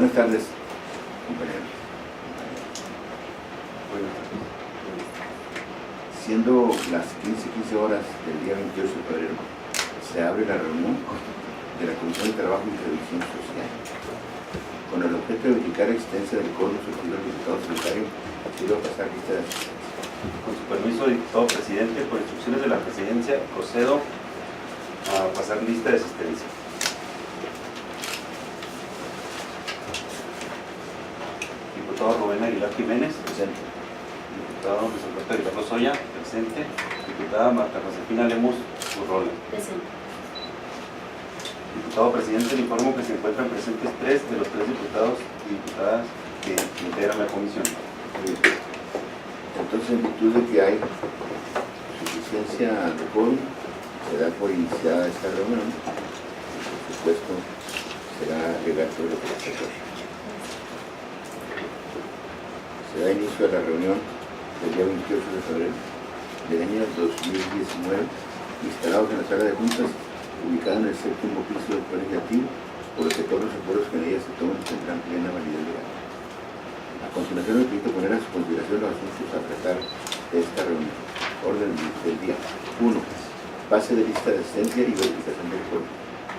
Buenas tardes, compañeros. Buenas tardes. Siendo las 15 horas del día 28 de febrero, se abre la reunión de la Comisión de Trabajo y Previsión Social. Con el objeto de verificar la existencia del quórum surgido del diputado secretario, quiero pasar lista de asistencia. Con su permiso, diputado presidente, por instrucciones de la presidencia, procedo a pasar lista de asistencia. Diputado Rubén Aguilar Jiménez, presente. Diputado Luis Alberto Aguilar Lozoya, presente. Diputada Marta Josefina Lemus Urrola. Presente. Diputado presidente, le informo que se encuentran presentes 3 de los 3 diputados y diputadas que integran la comisión. Entonces, en virtud de que hay suficiencia de quórum, se da por iniciada esta reunión y, por supuesto, será legal sobre lo que se hace. Se da inicio a la reunión del día 28 de febrero del año 2019, instalados en la sala de juntas, ubicada en el 7º piso del Poder Legislativo, por lo que todos los acuerdos que en ella se tomen tendrán plena validez legal. A continuación, me permito poner a su consideración los asuntos a tratar de esta reunión. Orden del día. 1. Pase de lista de asistencia y verificación del quórum.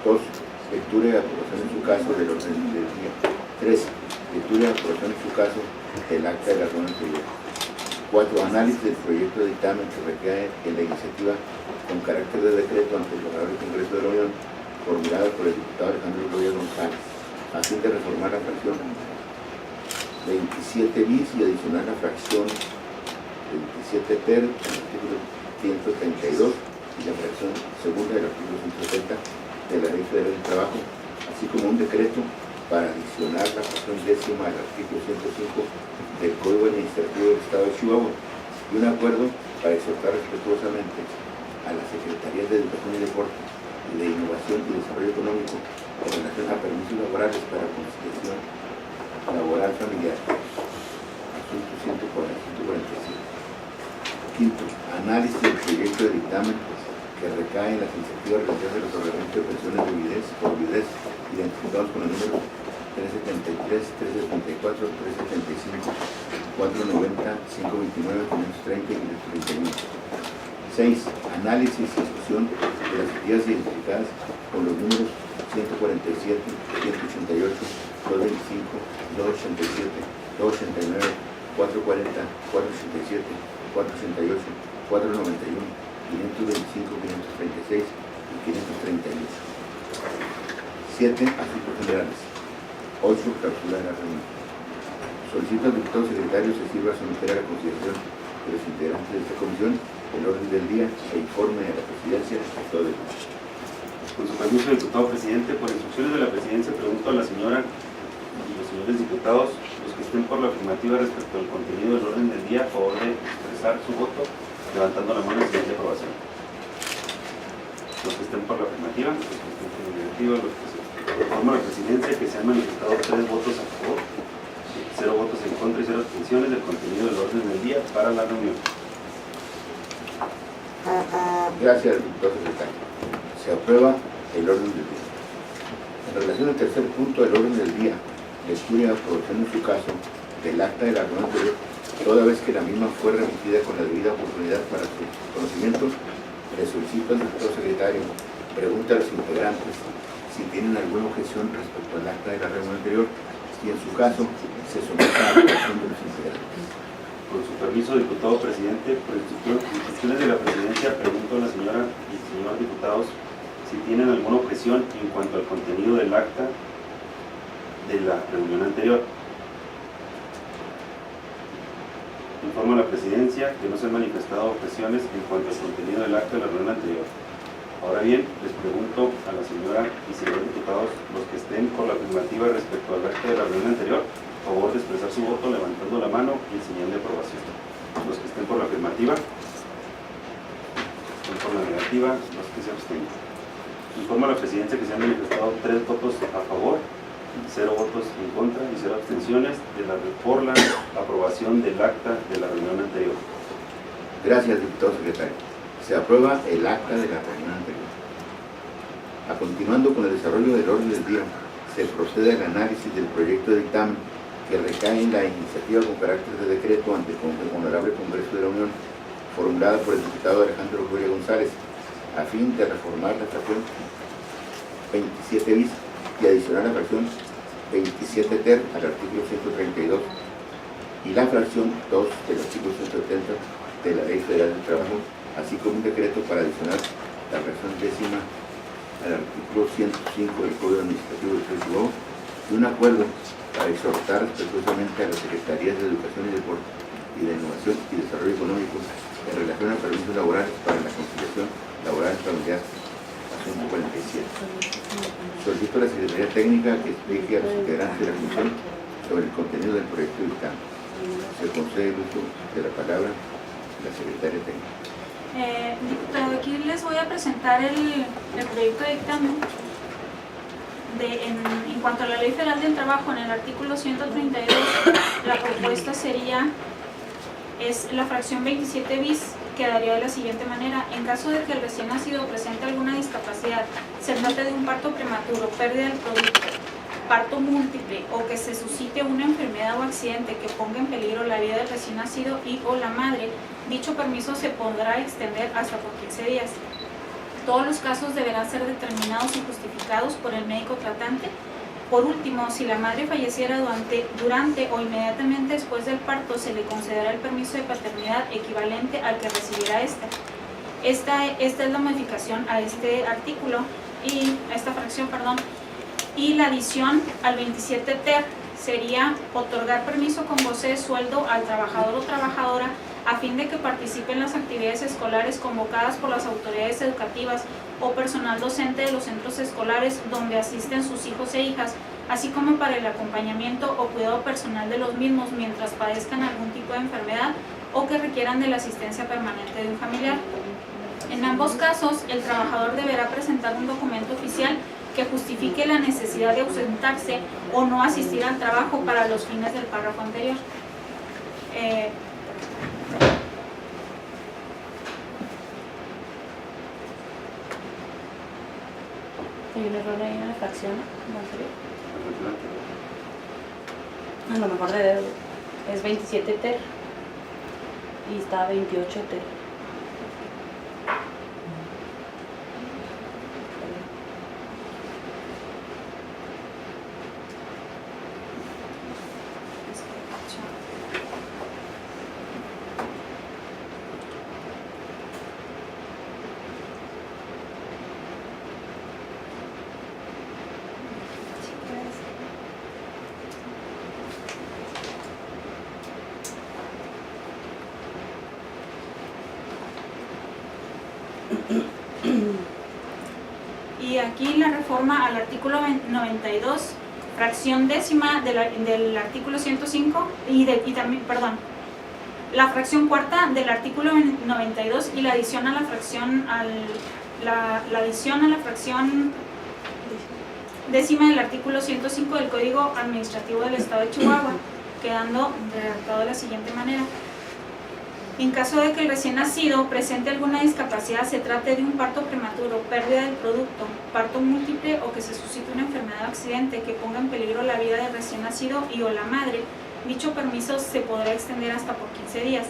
2. Lectura y aprobación en su caso del orden del día. 3. Lectura y aprobación en su caso del acta de la reunión anterior. 4. Análisis del proyecto de dictamen que recae en la iniciativa con carácter de decreto ante el Honorable Congreso de la Unión, formulada por el diputado Alejandro Loya González, a fin de reformar la fracción 27 bis y adicionar la fracción 27 ter al artículo 132 y la fracción segunda del artículo 170 de la Ley Federal del Trabajo, así como un decreto para adicionar la fracción décima al artículo 105 del Código Administrativo del Estado de Chihuahua, y un acuerdo para exhortar respetuosamente a la Secretaría de Educación y Deporte y de Innovación y Desarrollo Económico en relación a permisos laborales para conciliación laboral familiar. Asunto 147. Quinto, análisis del proyecto de dictamen que recae en las iniciativas relativas de los ordenamientos de pensiones de viudez identificados con los números 373, 374, 375, 490, 529, 530 y 531. 6. Análisis y discusión de las actividades identificadas con los números 147, 188, 225, 287, 289, 440, 487, 488, 491, 525, 536 y 538. 7. Asuntos generales. 8. Clausura de la reunión. Solicito al diputado secretario se sirva a someter a la consideración de los integrantes de esta comisión el orden del día e informe a la presidencia respecto de ello. Con su permiso, diputado presidente, por instrucciones de la presidencia, pregunto a la señora y los señores diputados, los que estén por la afirmativa respecto al contenido del orden del día, a favor de expresar su voto, levantando la mano en señal de aprobación. Los que estén por la afirmativa, los que estén por la negativa, los que se informa la presidencia que se han manifestado 3 votos a favor, 0 votos en contra y 0 abstenciones del contenido del orden del día para la reunión. Gracias, diputado secretario. Se aprueba el orden del día. En relación al tercer punto del orden del día, lectura y aprobación en su caso del acta de la reunión anterior, toda vez que la misma fue remitida con la debida oportunidad para su conocimiento, le solicito al diputado secretario pregunta a los integrantes si tienen alguna objeción respecto al acta de la reunión anterior y en su caso se someta a la aprobación de los integrantes. Con su permiso, diputado presidente, por instrucciones de la presidencia, pregunto a la señora y señores diputados si tienen alguna objeción en cuanto al contenido del acta de la reunión anterior. Informo a la presidencia que no se han manifestado objeciones en cuanto al contenido del acta de la reunión anterior. Ahora bien, les pregunto a la señora y señores diputados, los que estén por la afirmativa respecto al acta de la reunión anterior, a favor de expresar su voto levantando la mano y en señal de aprobación. Los que estén por la afirmativa, estén por la negativa, los que se abstengan. Informo a la presidencia que se han manifestado 3 votos a favor, 0 votos en contra y 0 abstenciones por la aprobación del acta de la reunión anterior. Gracias, diputado secretario. Se aprueba el acta de la reunión anterior. A continuando con el desarrollo del orden del día, se procede al análisis del proyecto de dictamen que recae en la iniciativa con carácter de decreto ante el Honorable Congreso de la Unión, formulada por el diputado Alejandro Gloria González, a fin de reformar la fracción 27 bis y adicionar la fracción 27 ter al artículo 132 y la fracción 2 del artículo 170 de la Ley Federal del Trabajo, así como un decreto para adicionar la fracción décima al artículo 105 del Código Administrativo del Trabajo y un acuerdo para exhortar respetuosamente a las Secretarías de Educación y Deporte y de Innovación y Desarrollo Económico en relación a permisos laborales para la conciliación laboral familiar, asunto 47. Solicito a la Secretaría Técnica que explique a los integrantes de la Comisión sobre el contenido del proyecto de dictamen. Se concede el uso de la palabra a la Secretaría Técnica. Diputado, aquí les voy a presentar el proyecto de dictamen. En cuanto a la Ley Federal del Trabajo, en el artículo 132, la propuesta es la fracción 27 bis, quedaría de la siguiente manera: en caso de que el recién nacido presente alguna discapacidad, se trate de un parto prematuro, pérdida del producto, parto múltiple o que se suscite una enfermedad o accidente que ponga en peligro la vida del recién nacido y o la madre, dicho permiso se podrá extender hasta por 15 días. Todos los casos deberán ser determinados y justificados por el médico tratante. Por último, si la madre falleciera durante o inmediatamente después del parto, se le concederá el permiso de paternidad equivalente al que recibirá esta. Esta es la modificación a este artículo y a esta fracción, perdón. Y la adición al 27 ter sería otorgar permiso con goce de sueldo al trabajador o trabajadora a fin de que participe en las actividades escolares convocadas por las autoridades educativas o personal docente de los centros escolares donde asisten sus hijos e hijas, así como para el acompañamiento o cuidado personal de los mismos mientras padezcan algún tipo de enfermedad o que requieran de la asistencia permanente de un familiar. En ambos casos, el trabajador deberá presentar un documento oficial que justifique la necesidad de ausentarse o no asistir al trabajo para los fines del párrafo anterior. Hay un error ahí en la fracción anterior. A lo mejor es 27 ter y está 28 ter. Y aquí la reforma al artículo 92, fracción décima del artículo 105 y también, perdón, la fracción cuarta del artículo 92 y la adición a la fracción la adición a la fracción décima del artículo 105 del Código Administrativo del Estado de Chihuahua, quedando redactado de la siguiente manera: en caso de que el recién nacido presente alguna discapacidad, se trate de un parto prematuro, pérdida del producto, parto múltiple o que se suscite una enfermedad o accidente que ponga en peligro la vida del recién nacido y o la madre, dicho permiso se podrá extender hasta por 15 días.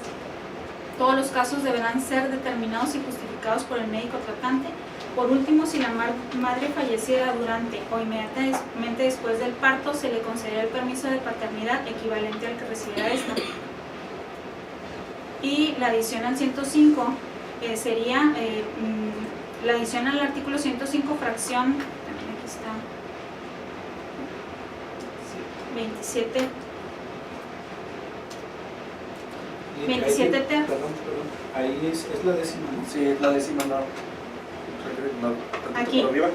Todos los casos deberán ser determinados y justificados por el médico tratante. Por último, si la madre falleciera durante o inmediatamente después del parto, se le concederá el permiso de paternidad equivalente al que recibirá esta. Y la adición al 105 sería la adición al artículo 105 fracción, también aquí está, 27 ter. Perdón, ahí es la décima, ¿no? Sí, es la décima, no. Aquí. Por arriba.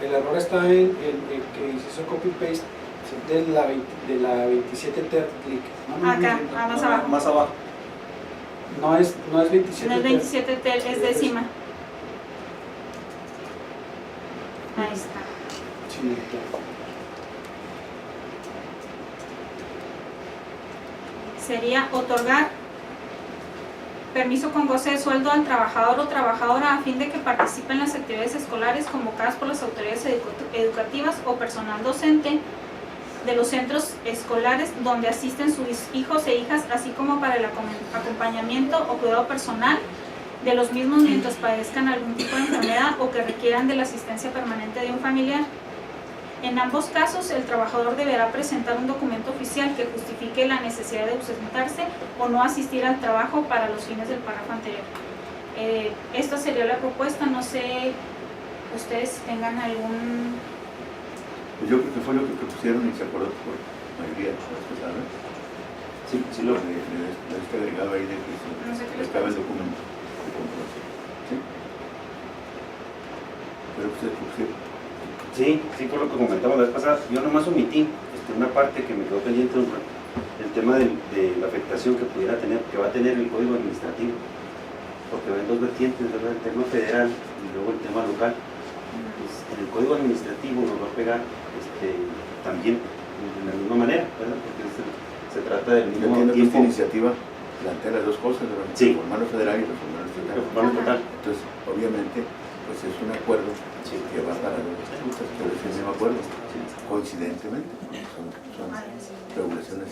El error está en que hizo copy-paste de la 27 ter, clic. Acá, más abajo. Más abajo. No es 27 No es 27 ter, es décima. Ahí está. Sí, Sería otorgar permiso con goce de sueldo al trabajador o trabajadora a fin de que participe en las actividades escolares convocadas por las autoridades educativas o personal docente de los centros escolares donde asisten sus hijos e hijas, así como para el acompañamiento o cuidado personal de los mismos mientras padezcan algún tipo de enfermedad o que requieran de la asistencia permanente de un familiar. En ambos casos, el trabajador deberá presentar un documento oficial que justifique la necesidad de ausentarse o no asistir al trabajo para los fines del párrafo anterior. Esta sería la propuesta, no sé, ustedes tengan algún... Pues yo creo que fue lo que propusieron y se acordó por mayoría de las personas. Sí, sí lo... Le está agregado ahí de que No sé qué les estaba el parece. documento. ¿Sí? Pero ustedes propusieron. Sí, por lo que comentamos la vez pasada, yo nomás omití una parte que me quedó pendiente, el tema de la afectación que pudiera tener, que va a tener el Código Administrativo, porque ven dos vertientes, ¿verdad? El tema federal y luego el tema local. Pues, en el Código Administrativo nos va a pegar también de la misma manera, ¿verdad? Porque se trata del Yo mismo entiendo que esta tiempo. iniciativa plantea las dos cosas, ¿verdad? Sí. Reformar lo federal y reformar lo estatal. Bueno, total. Entonces, obviamente, pues es un acuerdo Sí. que va para los justas, pero es el mismo acuerdo, coincidentemente, son regulaciones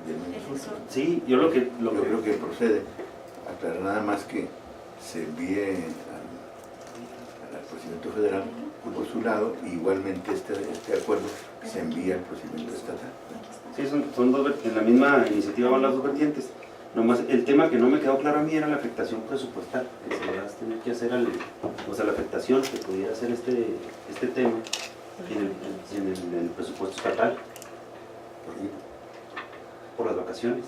del mismo asunto. Sí, yo lo que Yo creo que procede aclarar nada más que se envíe al procedimiento federal por su lado, y igualmente este acuerdo se envía al procedimiento estatal. Sí, son dos, en la misma iniciativa van las dos vertientes. Nomás el tema que no me quedó claro a mí era la afectación presupuestal, que se va a tener que hacer la afectación que pudiera hacer este tema en el presupuesto estatal por las vacaciones,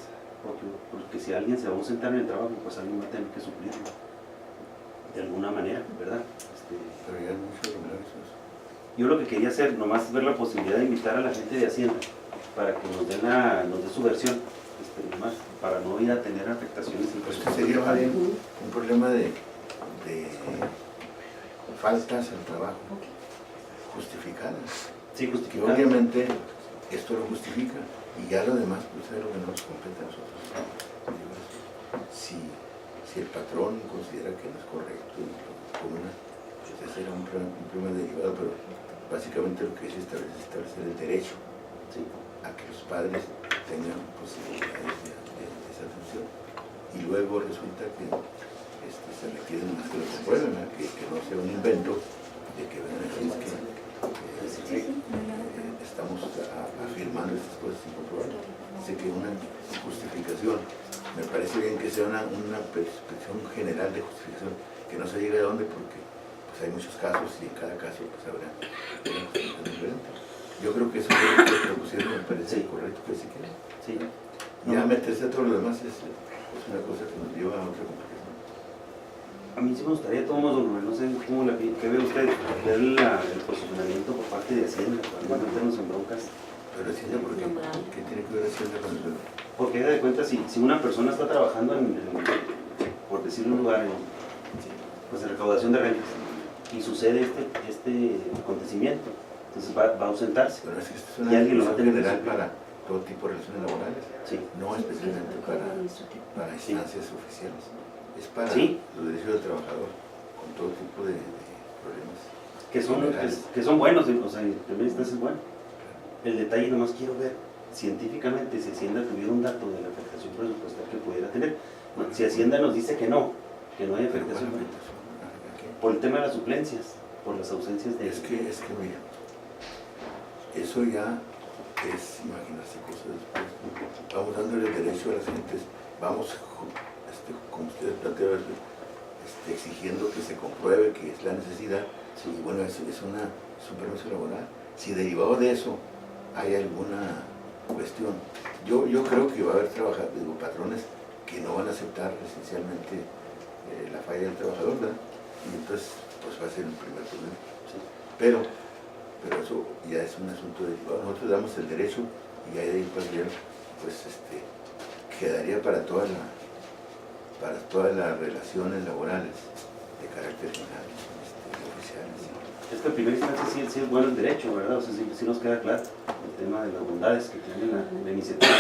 porque si alguien se va a ausentar en el trabajo, pues alguien va a tener que suplirlo de alguna manera, ¿verdad? Pero ya es mucho regular eso. Yo lo que quería hacer, nomás ver la posibilidad de invitar a la gente de Hacienda para que nos dé su versión, nomás, para no ir a tener afectaciones en el Pues presupuesto sería estatal. un problema de faltas al trabajo justificadas. Sí, Que justificado. obviamente esto lo justifica, y ya lo demás pues es lo que no nos compete a nosotros. Si el patrón considera que no es correcto, pues ese era un problema derivado, pero básicamente lo que es establecer el derecho a que los padres tengan posibilidades de esa atención, y luego resulta que se requiere más que lo comprueben, ¿verdad? Que no sea un invento de que vean aquí que estamos afirmando estas cosas sin comprobar. Así que una justificación, me parece bien que sea una perspectiva general de justificación, que no se llegue a dónde, porque pues hay muchos casos y en cada caso pues habrá una justificación diferente. Yo creo que eso es lo que propusieron, me parece correcto que sí quieren. Sí. Ya meterse a todo lo demás es una cosa que nos lleva a otra complicación. A mí sí me gustaría, de todos modos, don Rubén, no sé cómo que ve usted, ver el posicionamiento por parte de Hacienda, para no meternos en broncas. Pero Hacienda, ¿por qué? ¿Qué tiene que ver Hacienda con eso? Porque da de cuenta, si una persona está trabajando por decirlo un lugar, pues en recaudación de rentas, y sucede este acontecimiento, entonces va a ausentarse. Pero es que esto es Y una alguien lo va a tener que general suplir. para todo tipo de relaciones laborales, Sí. no especialmente para instancias oficiales. Es para Sí. los derechos del trabajador, con todo tipo de problemas. Que son buenos, o sea, en primera instancia es bueno. El detalle nomás quiero ver científicamente si Hacienda tuviera un dato de la afectación presupuestal que pudiera tener. Si Hacienda nos dice que no hay afectación, por el tema de las suplencias, por las ausencias de... Es que mira, eso ya es imaginarse cosas después. Vamos dándole el derecho a las gentes, vamos, como ustedes planteaban, exigiendo que se compruebe que es la necesidad, y bueno, es un permiso laboral. Si derivado de eso hay alguna cuestión, yo creo que va a haber patrones que no van a aceptar esencialmente la falla del trabajador, ¿verdad? Y entonces pues va a ser un primer problema. Sí. Pero eso ya es un asunto derivado. Nosotros damos el derecho y ahí de ahí pues quedaría para todas las relaciones laborales de carácter general, oficiales. Es que en primera instancia sí es bueno el derecho, ¿verdad? O sea, sí nos queda claro el tema de las bondades que tiene la iniciativa.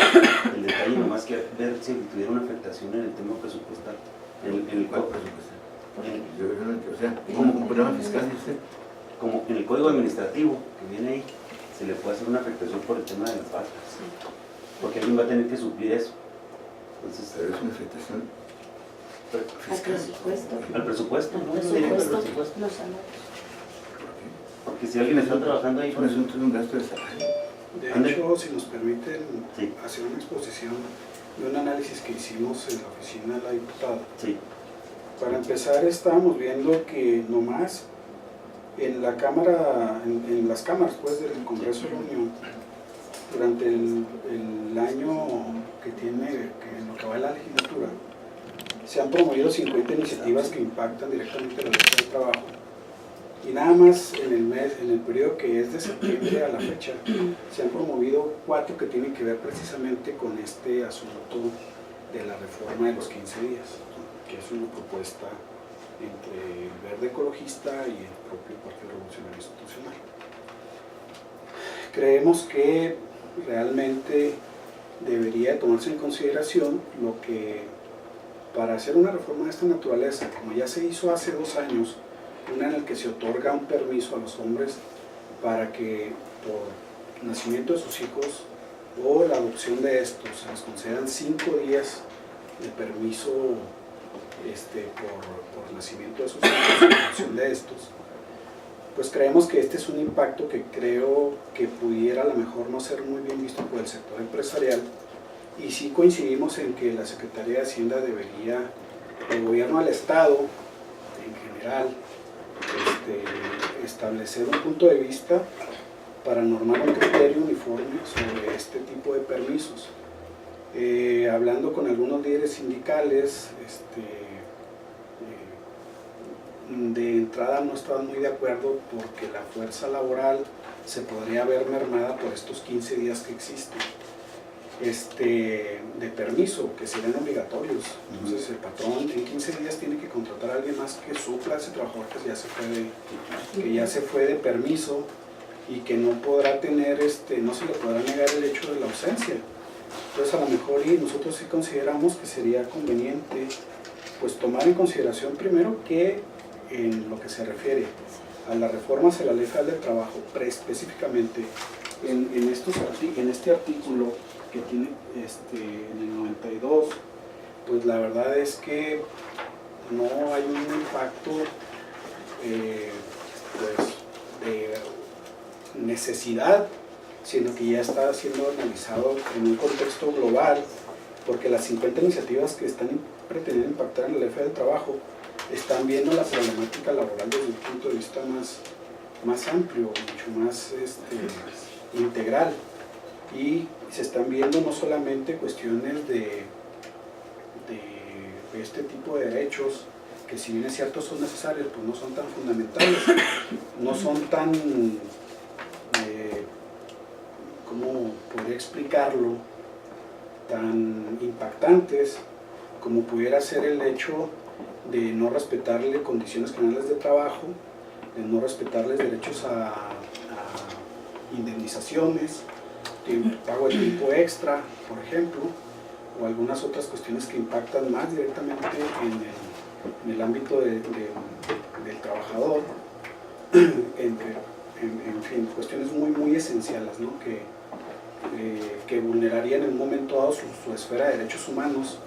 El detalle nomás que ver si tuviera una afectación en el tema presupuestal. En el ¿Cuál co- presupuesto? en- O sea, como un problema fiscal, dice usted. como en el código administrativo que viene ahí, se le puede hacer una afectación por el tema de las bajas, porque alguien va a tener que suplir eso. Entonces, Pero es una afectación Al fiscal. presupuesto. al presupuesto, ¿no? Presupuesto, Directo al presupuesto. los salarios. ¿Por qué? Porque si alguien está trabajando ahí, Es un asunto de un gasto de salario. De Ande. hecho, si nos permiten Sí. hacer una exposición de un análisis que hicimos en la oficina de la diputada. sí, Para empezar, estábamos viendo que nomás en la Cámara, en las cámaras pues, del Congreso de la Unión, durante el año que tiene, que en lo que va de la legislatura, se han promovido 50 iniciativas que impactan directamente la ley del trabajo. Y nada más en el periodo que es de septiembre a la fecha, se han promovido 4 que tienen que ver precisamente con este asunto de la reforma de los 15 días, que es una propuesta entre el Verde Ecologista y el propio Partido Revolucionario Institucional. Creemos que realmente debería tomarse en consideración lo que, para hacer una reforma de esta naturaleza, como ya se hizo hace 2 años, una en la que se otorga un permiso a los hombres para que por nacimiento de sus hijos o la adopción de estos se les concedan 5 días de permiso por nacimiento de sus hijos o adopción de estos, pues creemos que este es un impacto que creo que pudiera a lo mejor no ser muy bien visto por el sector empresarial, y sí coincidimos en que la Secretaría de Hacienda debería, el gobierno del Estado en general, establecer un punto de vista para normar un criterio uniforme sobre este tipo de permisos. Hablando con algunos líderes sindicales, de entrada no estaban muy de acuerdo porque la fuerza laboral se podría ver mermada por estos 15 días que existen de permiso, que serían obligatorios. Entonces el patrón en 15 días tiene que contratar a alguien más que supla a ese trabajador que ya se fue de permiso y que no podrá tener, no se le podrá negar el hecho de la ausencia. Entonces a lo mejor y nosotros sí consideramos que sería conveniente pues tomar en consideración primero que en lo que se refiere a las reformas a la Ley Federal del Trabajo, específicamente en este artículo que tiene en el 92, pues la verdad es que no hay un impacto pues de necesidad, sino que ya está siendo analizado en un contexto global, porque las 50 iniciativas que están pretendiendo impactar en la Ley Federal del Trabajo están viendo la problemática laboral desde un punto de vista más amplio, mucho más integral, y se están viendo no solamente cuestiones de este tipo de derechos, que si bien es cierto son necesarios, pues no son tan fundamentales, no son tan, ¿cómo podría explicarlo?, tan impactantes como pudiera ser el hecho de no respetarle condiciones generales de trabajo, de no respetarles derechos a indemnizaciones, pago de tiempo extra, por ejemplo, o algunas otras cuestiones que impactan más directamente en el ámbito del trabajador, en fin, cuestiones muy esenciales, ¿no? que vulnerarían en un momento dado su esfera de derechos humanos,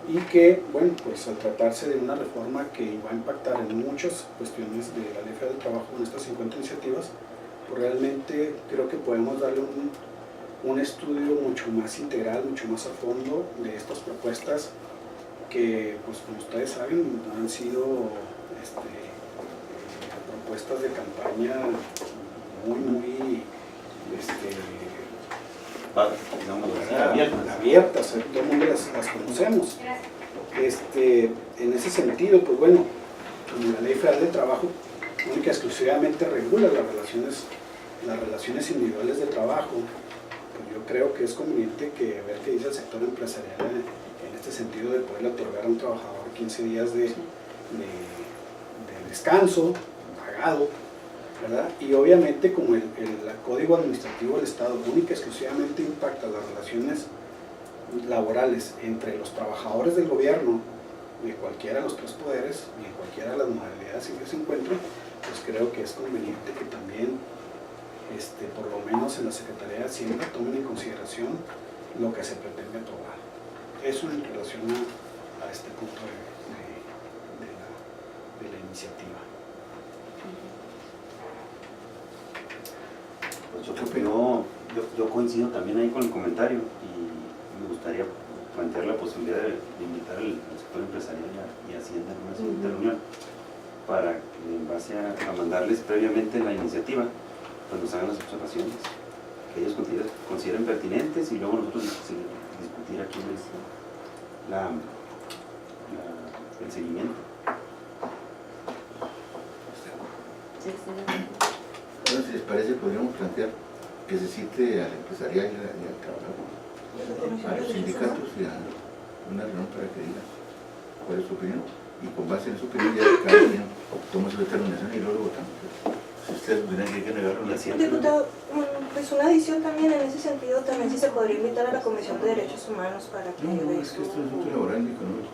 y que, bueno, pues al tratarse de una reforma que va a impactar en muchas cuestiones de la Ley Federal del Trabajo en estas 50 iniciativas, pues realmente creo que podemos darle un estudio mucho más integral, mucho más a fondo de estas propuestas que, pues como ustedes saben, han sido propuestas de campaña muy abiertas, todo el mundo las conocemos. En ese sentido, pues bueno, como la Ley Federal de Trabajo única y exclusivamente regula las relaciones individuales de trabajo, pues yo creo que es conveniente que ver qué dice el sector empresarial en este sentido de poderle otorgar a un trabajador 15 días de descanso pagado, ¿verdad? Y obviamente como el Código Administrativo del Estado única y exclusivamente impacta las relaciones laborales entre los trabajadores del gobierno de cualquiera de los tres poderes y en cualquiera de las modalidades en que se encuentren, pues creo que es conveniente que también, por lo menos en la Secretaría de Hacienda, tomen en consideración lo que se pretende aprobar. Eso en relación a este punto de la iniciativa. Pues yo coincido también ahí con el comentario y me gustaría plantear la posibilidad de invitar al sector empresarial y Hacienda en una siguiente reunión para que, en base a mandarles previamente la iniciativa, pues nos hagan las observaciones que ellos consideren pertinentes y luego nosotros discutir aquí el seguimiento. Sí, Bueno, si les parece, podríamos plantear que se cite al empresarial y al trabajador, a los sindicatos y a una reunión para que digan cuál es su opinión. Y con base en su opinión, ya cada quien toma su determinación y luego lo votamos. Si ustedes opinan que hay que negarlo, la ciencia. Diputado, pues una adición también en ese sentido, también si se podría invitar a la Comisión de Derechos Humanos para que... No, es que esto es asunto laboral y económico.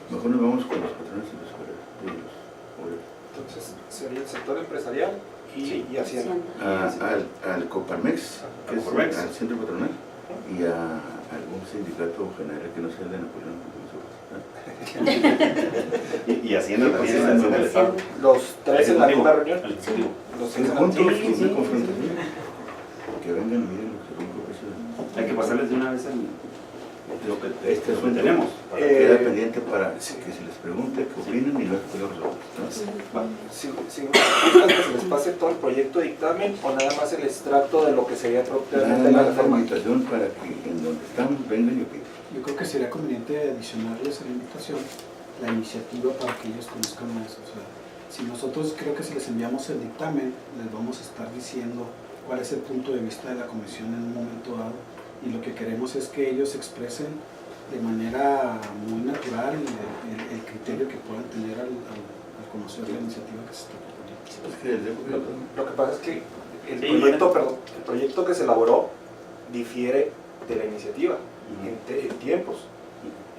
Mejor nos vamos con los patrones y los obreros. Entonces sería el sector empresarial y Hacienda. Al Coparmex, que es al centro patronal, y a algún sindicato general que no sea el de Napoleón. Y Hacienda también, Hacienda del Estado. Los tres en la misma reunión. El ejecutivo. Los En tres juntos, Sí, sí. una confrontación. Que vengan y miren los cinco precios. Hay que pasarles de una vez lo que Este asunto tenemos. queda pendiente para que se les pregunte qué opinan y luego lo resuelvan, ¿no? Si buscan que se les pase todo el proyecto de dictamen o nada más el extracto de lo que sería propiamente Nada la más la reforma. invitación para que en donde estamos vengan y opinen. Yo creo que sería conveniente adicionarles a la invitación la iniciativa para que ellos conozcan más. O sea, si nosotros creo que si les enviamos el dictamen, les vamos a estar diciendo cuál es el punto de vista de la comisión en un momento dado, y lo que queremos es que ellos expresen de manera muy natural el criterio que puedan tener al conocer la iniciativa que se está proponiendo. Es que desde Lo que pasa es que el proyecto que se elaboró difiere de la iniciativa en tiempos,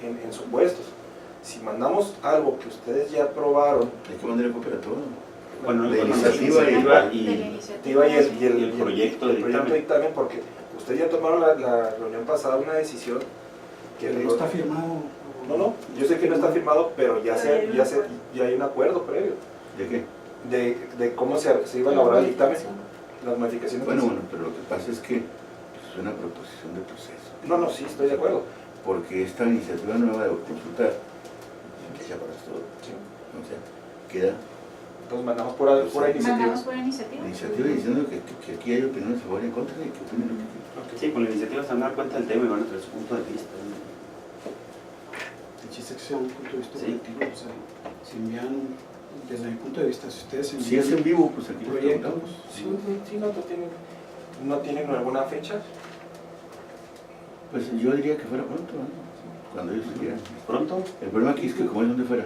en supuestos. Si mandamos algo que ustedes ya aprobaron, hay que mandar copia a todo. Bueno, la la iniciativa y el proyecto de dictamen, porque ustedes ya tomaron la reunión pasada una decisión que No está firmado. No, yo sé que no está firmado, pero ya hay un acuerdo previo ¿De qué? de cómo se iba a elaborar el dictamen, las modificaciones. Bueno, pero lo que pasa es que es una proposición de proceso. No, sí, estoy de acuerdo. Porque esta iniciativa nueva de consultar, que ya para todo, Sí. o sea, queda Entonces mandamos pura iniciativa. Mandamos por iniciativa. iniciativa diciendo que aquí hay opiniones a favor y en contra y que opinen lo que quieran. Sí, con la iniciativa se van a dar cuenta del tema y van a traer su punto de vista. El chiste es que sea un punto de vista Sí. objetivo. O sea, si envían, desde mi punto de vista, si ustedes Si envían es en vivo, pues aquí un lo proyecto, preguntamos. Sí, no tienen alguna fecha. Pues yo diría que fuera pronto, ¿no? Cuando ellos quieran. Pronto, El problema aquí es que como es donde fuera,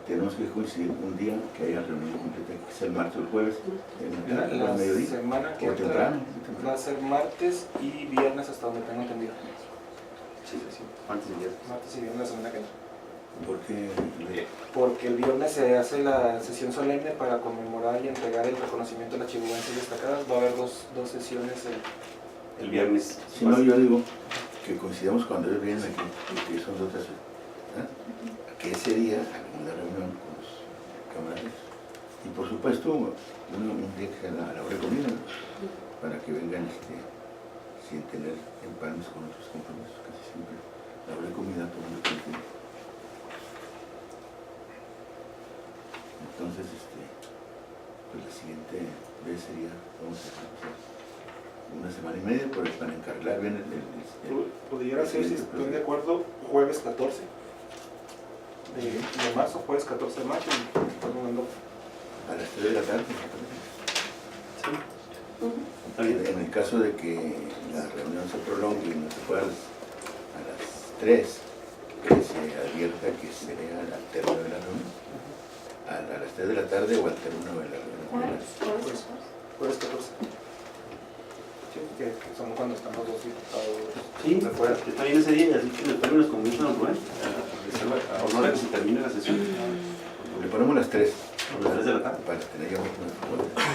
tenemos que coincidir un día que haya reunión completa, que sea el martes o el jueves, en la tarde, La al mediodía, semana que o entra temprano. va a ser martes y viernes hasta donde tengo entendido. Sí. antes de viernes. Martes y viernes la semana que entra. Porque Porque el viernes se hace la sesión solemne para conmemorar y entregar el reconocimiento de las chihuahuenses destacadas. Va a haber dos sesiones. El viernes. si no, yo digo que coincidamos cuando ellos vienen aquí, porque son otras, que ese día hagamos la reunión con los camaradas. Y por supuesto, un día que sea la hora de comida, ¿no? Para que vengan sin tener empalmes con otros compromisos, casi siempre la hora de comida tomando con el tiempo. Entonces, pues la siguiente vez sería, vamos a hacer una semana y media para encargar bien Pudiera ser, si estoy de acuerdo, jueves 14 de marzo, jueves 14 de marzo, y estamos dando. a las 3 de la tarde. Está bien. En el caso de que la reunión se prolongue y no se pueda a las 3, que se advierta que sería al término de la reunión. A las 3 de la tarde o al término de la reunión. Jueves. Jueves 14. Sí, Sí, que son cuando estamos dos diputados Sí, de fuera. está bien ese día, y así que en el términos como dice don Rubén, a honor a que se termine la sesión, Le ponemos las 3. a las 3 de la tarde. Para tener ya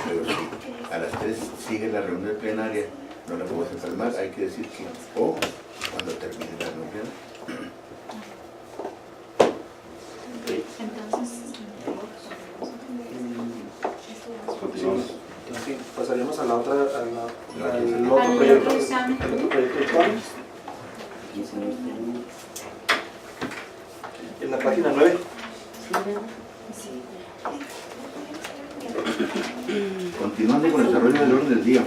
pero si a las 3 sigue la reunión plenaria, no la podemos empalmar, hay que decir que o cuando termine la reunión. Entonces, Continuamos. Sí, pasaríamos a la otra, al Al otro al proyecto. otro examen. El otro proyecto de dictamen. En la página 9. Continuando con el desarrollo del orden del día,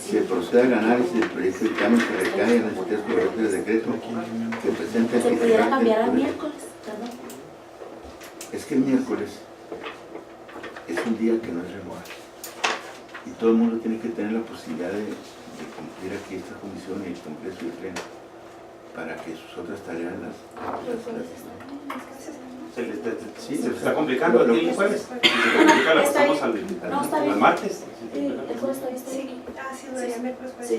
se procede al análisis del proyecto de dictamen que recae en el texto del decreto que presenta el Se pudiera titular cambiar a del- miércoles, perdón. Es que el miércoles es un día que no es renovable y todo el mundo tiene que tener la posibilidad de cumplir aquí esta comisión y el Congreso y el Pleno para que sus otras tareas Sí, se está complicando el día jueves. Si se complica, la Está pasamos No, está bien. al martes. El jueves todavía está bien. Sí, duraría miércoles, Sí.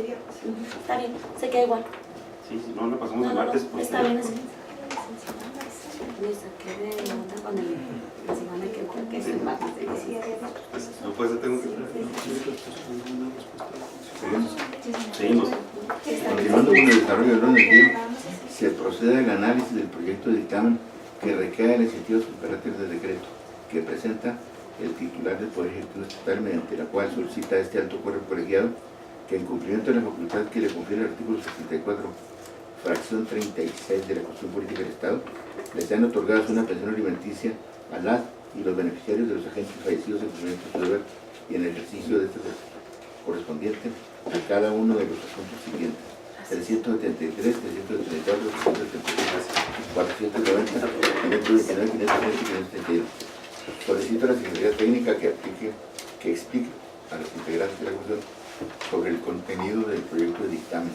Está bien, se queda igual. Sí, si no, la pasamos No, al no, martes. no, pues, está bien así. Me saqué de la onda con la semana que es el martes. pues, no puede ser, tengo que... Seguimos. Continuando con el desarrollo del orden del día, se procede al análisis del proyecto de dictamen que recae en la iniciativa subcarácter del decreto que presenta el titular del Poder Ejecutivo Estatal, mediante la cual solicita a este alto cuerpo colegiado que en cumplimiento de la facultad que le confiere el artículo 64, fracción 36 de la Constitución Política del Estado, le sean otorgadas una pensión alimenticia a las y los beneficiarios de los agentes fallecidos en cumplimiento de su deber y en el ejercicio de este correspondiente a cada uno de los asuntos siguientes: 373, 334, 373, 490, 529, 530 y 531. Solicito a la Secretaría Técnica que explique a los integrantes de la comisión sobre el contenido del proyecto de dictamen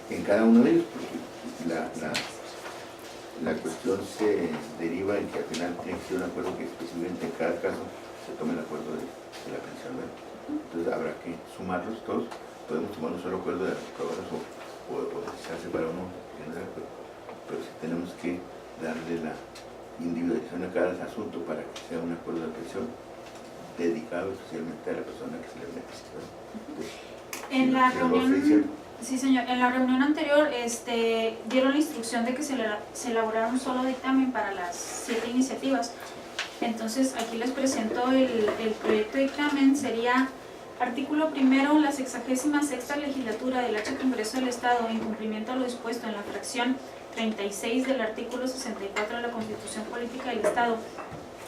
en cada uno de ellos, porque la cuestión se deriva en que al final tiene que ser un acuerdo que específicamente en cada caso se tome el acuerdo de la pensión, ¿verdad? Entonces habrá que sumarlos todos, podemos tomar un solo acuerdo de aprobarlos o deslizarse para uno, pero sí tenemos que darle la individualización a cada asunto para que sea un acuerdo de pensión dedicado especialmente a la persona que se le beneficia. En la Si no lo reunión, estoy diciendo. sí señor, en la reunión anterior dieron la instrucción de que se elaborara un solo dictamen para las 7 iniciativas. Entonces aquí les presento el proyecto de dictamen. Sería artículo primero: la 66ª legislatura del H. Congreso del Estado, en cumplimiento a lo dispuesto en la fracción 36 del artículo 64 de la Constitución Política del Estado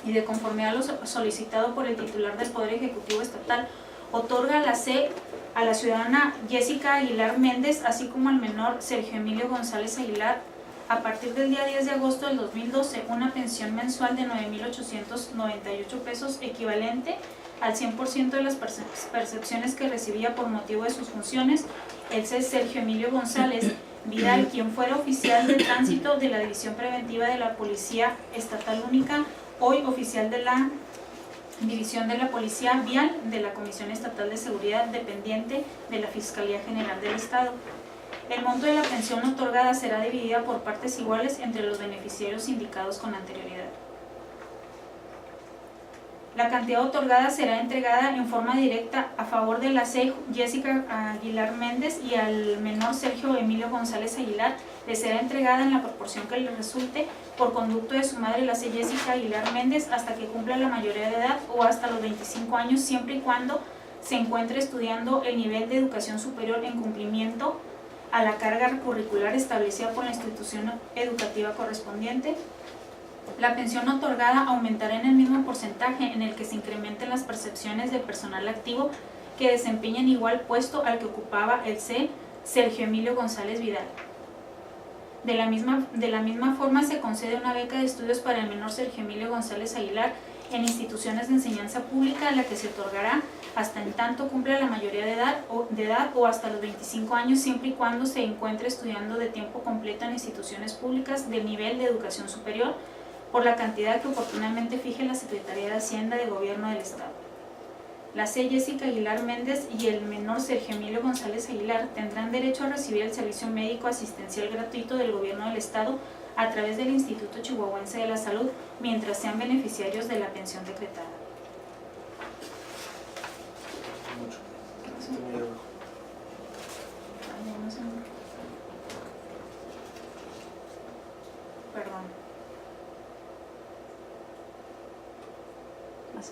y de conformidad a lo solicitado por el titular del Poder Ejecutivo Estatal, otorga la C a la ciudadana Jessica Aguilar Méndez, así como al menor Sergio Emilio González Aguilar, a partir del día 10 de agosto del 2012, una pensión mensual de 9.898 pesos, equivalente al 100% de las percepciones que recibía por motivo de sus funciones el Sergio Emilio González Vidal, quien fuera oficial de tránsito de la División Preventiva de la Policía Estatal Única, hoy oficial de la División de la Policía Vial de la Comisión Estatal de Seguridad, dependiente de la Fiscalía General del Estado. El monto de la pensión otorgada será dividida por partes iguales entre los beneficiarios indicados con anterioridad. La cantidad otorgada será entregada en forma directa a favor de la C. Jessica Aguilar Méndez y al menor Sergio Emilio González Aguilar le será entregada en la proporción que le resulte por conducto de su madre, la C. Jessica Aguilar Méndez, hasta que cumpla la mayoría de edad o hasta los 25 años, siempre y cuando se encuentre estudiando el nivel de educación superior en cumplimiento a la carga curricular establecida por la institución educativa correspondiente. La pensión otorgada aumentará en el mismo porcentaje en el que se incrementen las percepciones del personal activo que desempeñen igual puesto al que ocupaba el C. Sergio Emilio González Vidal. De la misma forma se concede una beca de estudios para el menor Sergio Emilio González Aguilar en instituciones de enseñanza pública, a la que se otorgará hasta en tanto cumpla la mayoría de edad o hasta los 25 años, siempre y cuando se encuentre estudiando de tiempo completo en instituciones públicas del nivel de educación superior, por la cantidad que oportunamente fije la Secretaría de Hacienda de Gobierno del Estado. La C. Jessica Aguilar Méndez y el menor Sergio Emilio González Aguilar tendrán derecho a recibir el servicio médico asistencial gratuito del Gobierno del Estado a través del Instituto Chihuahuense de la Salud mientras sean beneficiarios de la pensión decretada. Mucho. Está muy abajo. Ay, no sé. Perdón. Más.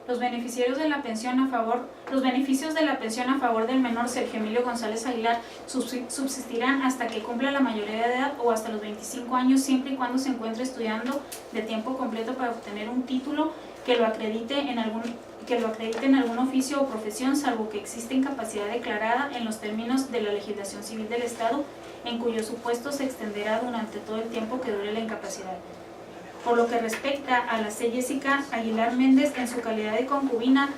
Los beneficios de la pensión a favor del menor Sergio Emilio González Aguilar subsistirán hasta que cumpla la mayoría de edad o hasta los 25 años, siempre y cuando se encuentre estudiando de tiempo completo para obtener un título que lo acredite en algún oficio o profesión, salvo que exista incapacidad declarada en los términos de la legislación civil del Estado, en cuyo supuesto se extenderá durante todo el tiempo que dure la incapacidad. Por lo que respecta a la C. Jessica Aguilar Méndez, en su calidad de concubina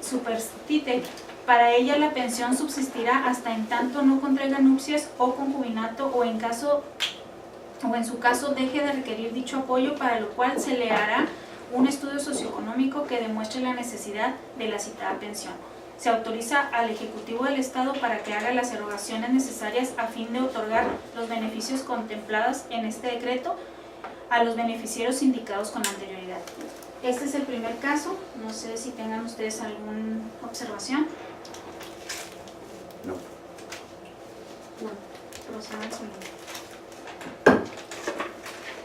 superstite, para ella la pensión subsistirá hasta en tanto no contraiga nupcias o concubinato o en su caso deje de requerir dicho apoyo, para lo cual se le hará un estudio socioeconómico que demuestre la necesidad de la citada pensión. Se autoriza al Ejecutivo del Estado para que haga las erogaciones necesarias a fin de otorgar los beneficios contemplados en este decreto a los beneficiarios indicados con anterioridad. Este es el primer caso. No sé si tengan ustedes alguna observación. No. Procedo al siguiente.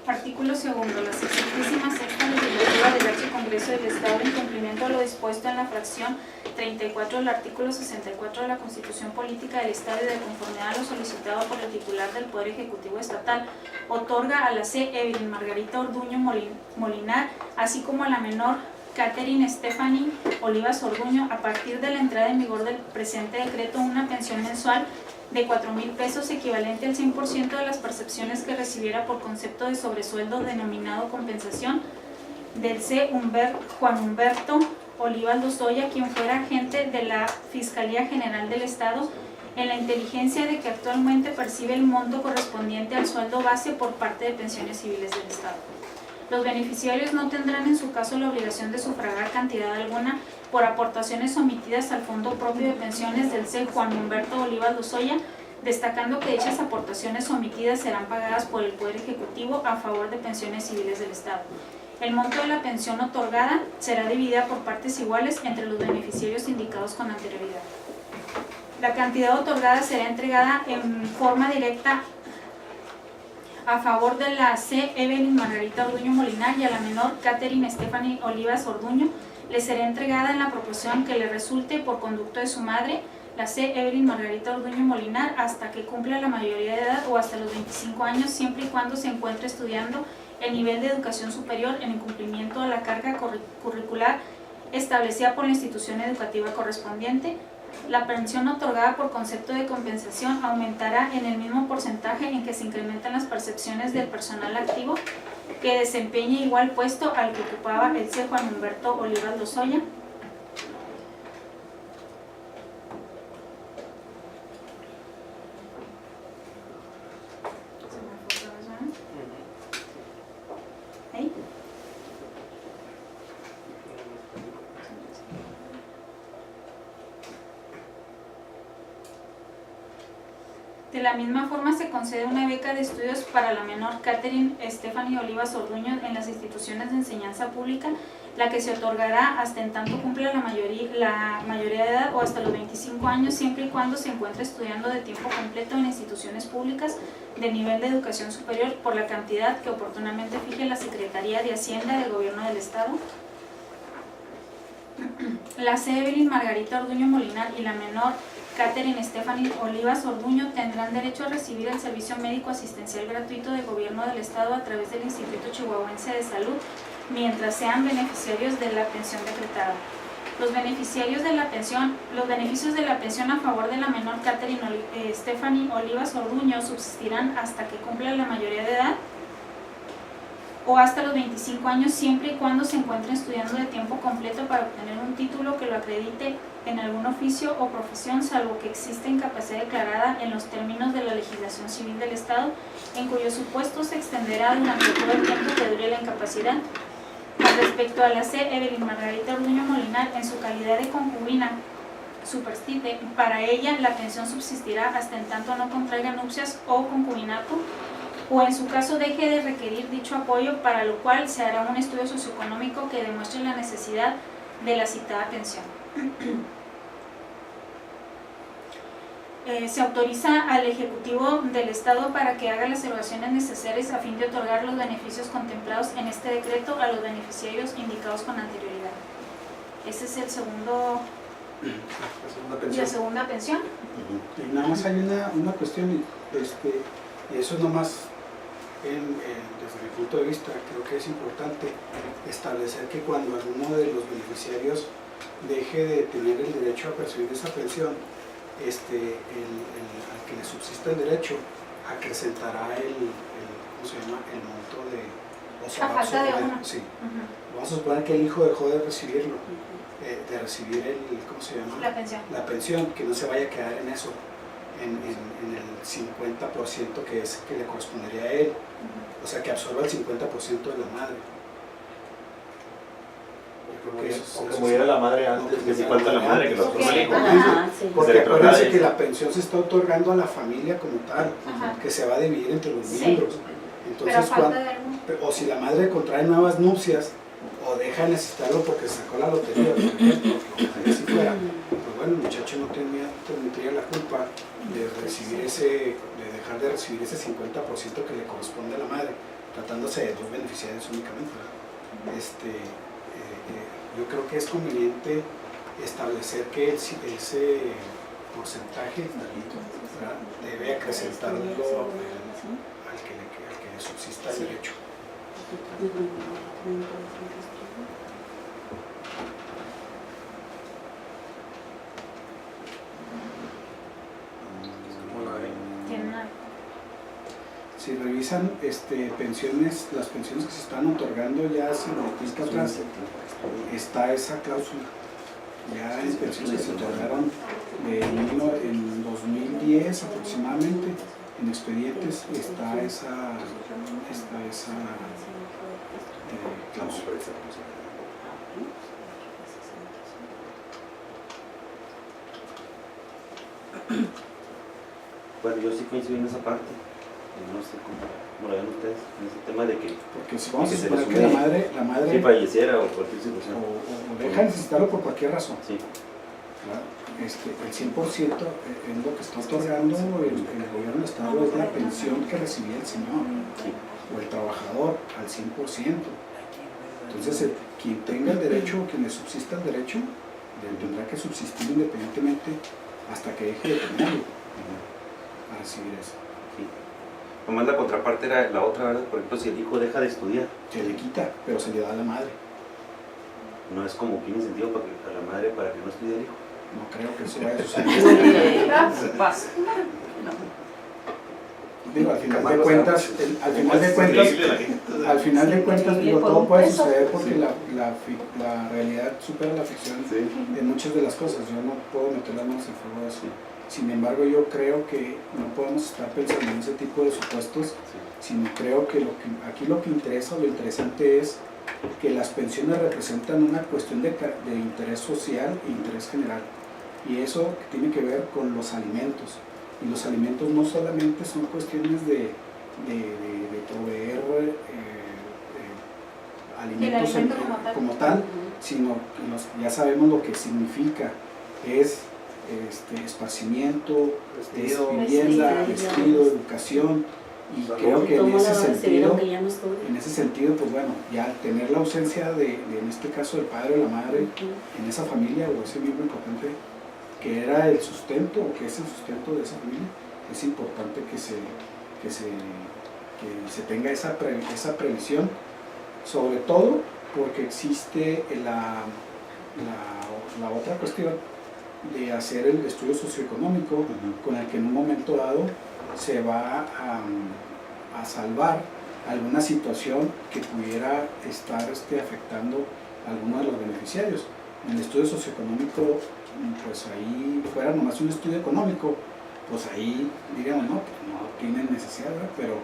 Artículo 2. La 66ª Legislatura del H. Congreso del Estado, en cumplimiento a lo dispuesto en la fracción 34 del artículo 64 de la Constitución Política del Estado y de conformidad a lo solicitado por el titular del Poder Ejecutivo Estatal, otorga a la C. Evelyn Margarita Orduño Molinar, así como a la menor Catherine Stephanie Olivas Orduño, a partir de la entrada en vigor del presente decreto, una pensión mensual de 4,000 pesos, equivalente al 100% de las percepciones que recibiera por concepto de sobresueldo denominado compensación del C. Juan Humberto Olivas Lozoya, quien fuera agente de la Fiscalía General del Estado, en la inteligencia de que actualmente percibe el monto correspondiente al sueldo base por parte de Pensiones Civiles del Estado. Los beneficiarios no tendrán en su caso la obligación de sufragar cantidad alguna por aportaciones omitidas al Fondo Propio de Pensiones del C. Juan Humberto Olivas Lozoya, destacando que dichas aportaciones omitidas serán pagadas por el Poder Ejecutivo a favor de Pensiones Civiles del Estado. El monto de la pensión otorgada será dividida por partes iguales entre los beneficiarios indicados con anterioridad. La cantidad otorgada será entregada en forma directa a favor de la C. Evelyn Margarita Orduño Molinar y a la menor Catherine Stephanie Olivas Orduño. Le será entregada en la proporción que le resulte por conducto de su madre, la C. Evelyn Margarita Orduño Molinar, hasta que cumpla la mayoría de edad o hasta los 25 años, siempre y cuando se encuentre estudiando el nivel de educación superior en el cumplimiento de la carga curricular establecida por la institución educativa correspondiente. La pensión otorgada por concepto de compensación aumentará en el mismo porcentaje en que se incrementan las percepciones del personal activo que desempeñe igual puesto al que ocupaba el C. Juan Humberto Olivas Lozoya. ¿Ahí? De la misma forma, se concede una beca de estudios para la menor Catherine Stephanie Olivas Orduño en las instituciones de enseñanza pública, la que se otorgará hasta en tanto cumpla la mayoría de edad o hasta los 25 años, siempre y cuando se encuentre estudiando de tiempo completo en instituciones públicas de nivel de educación superior, por la cantidad que oportunamente fije la Secretaría de Hacienda del Gobierno del Estado. La C. Evelyn Margarita Orduño Molinar y la menor Catherine Stephanie Olivas Orduño tendrán derecho a recibir el servicio médico asistencial gratuito del Gobierno del Estado a través del Instituto Chihuahuense de Salud, mientras sean beneficiarios de la pensión decretada. Los beneficios de la pensión a favor de la menor Catherine Stephanie Olivas Orduño subsistirán hasta que cumpla la mayoría de edad o hasta los 25 años, siempre y cuando se encuentren estudiando de tiempo completo para obtener un título que lo acredite en algún oficio o profesión, salvo que exista incapacidad declarada en los términos de la legislación civil del Estado, en cuyo supuesto se extenderá durante todo el tiempo que dure la incapacidad. Con respecto a la C. Evelyn Margarita Orduño Molinar, en su calidad de concubina superstite, para ella la pensión subsistirá hasta en tanto no contraiga nupcias o concubinato, o en su caso deje de requerir dicho apoyo, para lo cual se hará un estudio socioeconómico que demuestre la necesidad de la citada pensión. Se autoriza al Ejecutivo del Estado para que haga las erogaciones necesarias a fin de otorgar los beneficios contemplados en este decreto a los beneficiarios indicados con anterioridad. Ese es el segundo, la segunda pensión. Y nada más hay una cuestión, y eso es nomás desde mi punto de vista, creo que es importante establecer que cuando alguno de los beneficiarios deje de tener el derecho a percibir esa pensión, al que le subsista el derecho, acrecentará ¿cómo se llama? El monto de... O sea, A falta de uno. Sí. Vamos a suponer que el hijo dejó de recibirlo, de recibir ¿cómo se llama? La pensión, que no se vaya a quedar en eso, en el 50% que le correspondería a él. O sea, que absorba el 50% de la madre. O que muriera la madre antes, que si falta la madre, que lo absorba el hijo. Porque acuérdense que la pensión se está otorgando a la familia como tal, que se va a dividir entre los miembros. Entonces, o si la madre contrae nuevas nupcias, o deja de necesitarlo porque sacó la lotería, por ejemplo, si fuera, pues bueno, el muchacho no tendría la culpa de dejar de recibir ese 50% que le corresponde a la madre, tratándose de dos beneficiarios únicamente. Yo creo que es conveniente establecer que ese porcentaje debe acrecentarlo al que le subsista el derecho. Si revisan pensiones, las pensiones que se están otorgando ya sin noticia atrás, está esa cláusula. Ya en pensiones que se otorgaron en 2010 aproximadamente, en expedientes está esa cláusula. Bueno, yo sí coincido en esa parte. No sé cómo lo ven ustedes en ese tema de que... Porque si vamos a suponer que la madre si falleciera o cualquier situación. O deja de necesitarlo por cualquier razón. Sí. El 100% es lo que está otorgando el gobierno del Estado, es la pensión que recibía el señor, o el trabajador, al 100%. Entonces, quien tenga el derecho, quien le subsista el derecho, tendrá que subsistir independientemente hasta que deje de tenerlo a recibir eso. Nomás la contraparte era la otra, ¿verdad? Por ejemplo, si el hijo deja de estudiar. Se le quita, pero se le da a la madre. No es como que tiene sentido para la madre para que no estudie el hijo. No creo que eso vaya a suceder. Digo, al final de cuentas, digo, todo puede suceder porque la realidad supera la ficción en muchas de las cosas. Yo no puedo meter las manos en fuego de eso. Sin embargo, yo creo que no podemos estar pensando en ese tipo de supuestos, sino creo que aquí lo que interesa o lo interesante es que las pensiones representan una cuestión de interés social e interés general. Y eso tiene que ver con los alimentos. Y los alimentos no solamente son cuestiones de proveer alimentos como tal, sino que ya sabemos lo que significa. Es esparcimiento, vivienda, vestido, educación, y creo que en ese sentido, pues bueno, ya al tener la ausencia en este caso del padre o la madre en esa familia o ese miembro importante que era el sustento o que es el sustento de esa familia, es importante que se tenga esa previsión, sobre todo porque existe la otra cuestión de hacer el estudio socioeconómico con el que en un momento dado se va a salvar alguna situación que pudiera estar afectando a alguno de los beneficiarios. En el estudio socioeconómico, pues ahí fuera nomás un estudio económico, pues ahí diríamos, no, pues no tienen necesidad, ¿verdad? Pero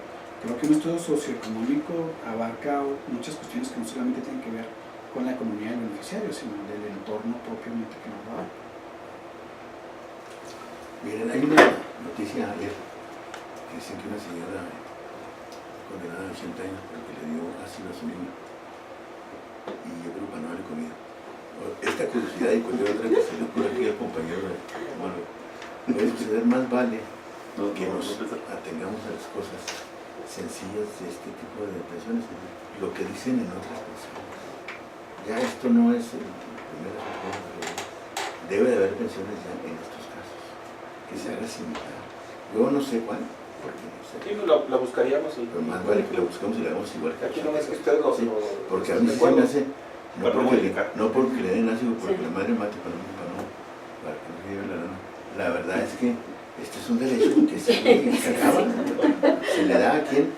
creo que un estudio socioeconómico abarca muchas cuestiones que no solamente tienen que ver con la economía del beneficiario, sino del entorno propiamente que nos da. Miren, hay una noticia ayer que dicen que una señora condenada a 80 años porque le dio ácido a su niño y yo creo que no le comida. Esta curiosidad y cualquier otra que se le ocurre aquí al compañero bueno, puede suceder, más vale que nos atengamos a las cosas sencillas de este tipo de detenciones, lo que dicen en otras personas. Ya esto no es el primer asunto, debe de haber pensiones ya en estos casos, que se haga similar. Yo no sé cuál, porque no sé. Sí, la buscaríamos. Pero más vale que la busquemos y la hagamos igual que aquí no es que ustedes sí, porque a mí se me hace, no porque le den ácido, porque la madre mate para que no se lleve la lana. La verdad es que este es un derecho que se acaba. Se le da a quien,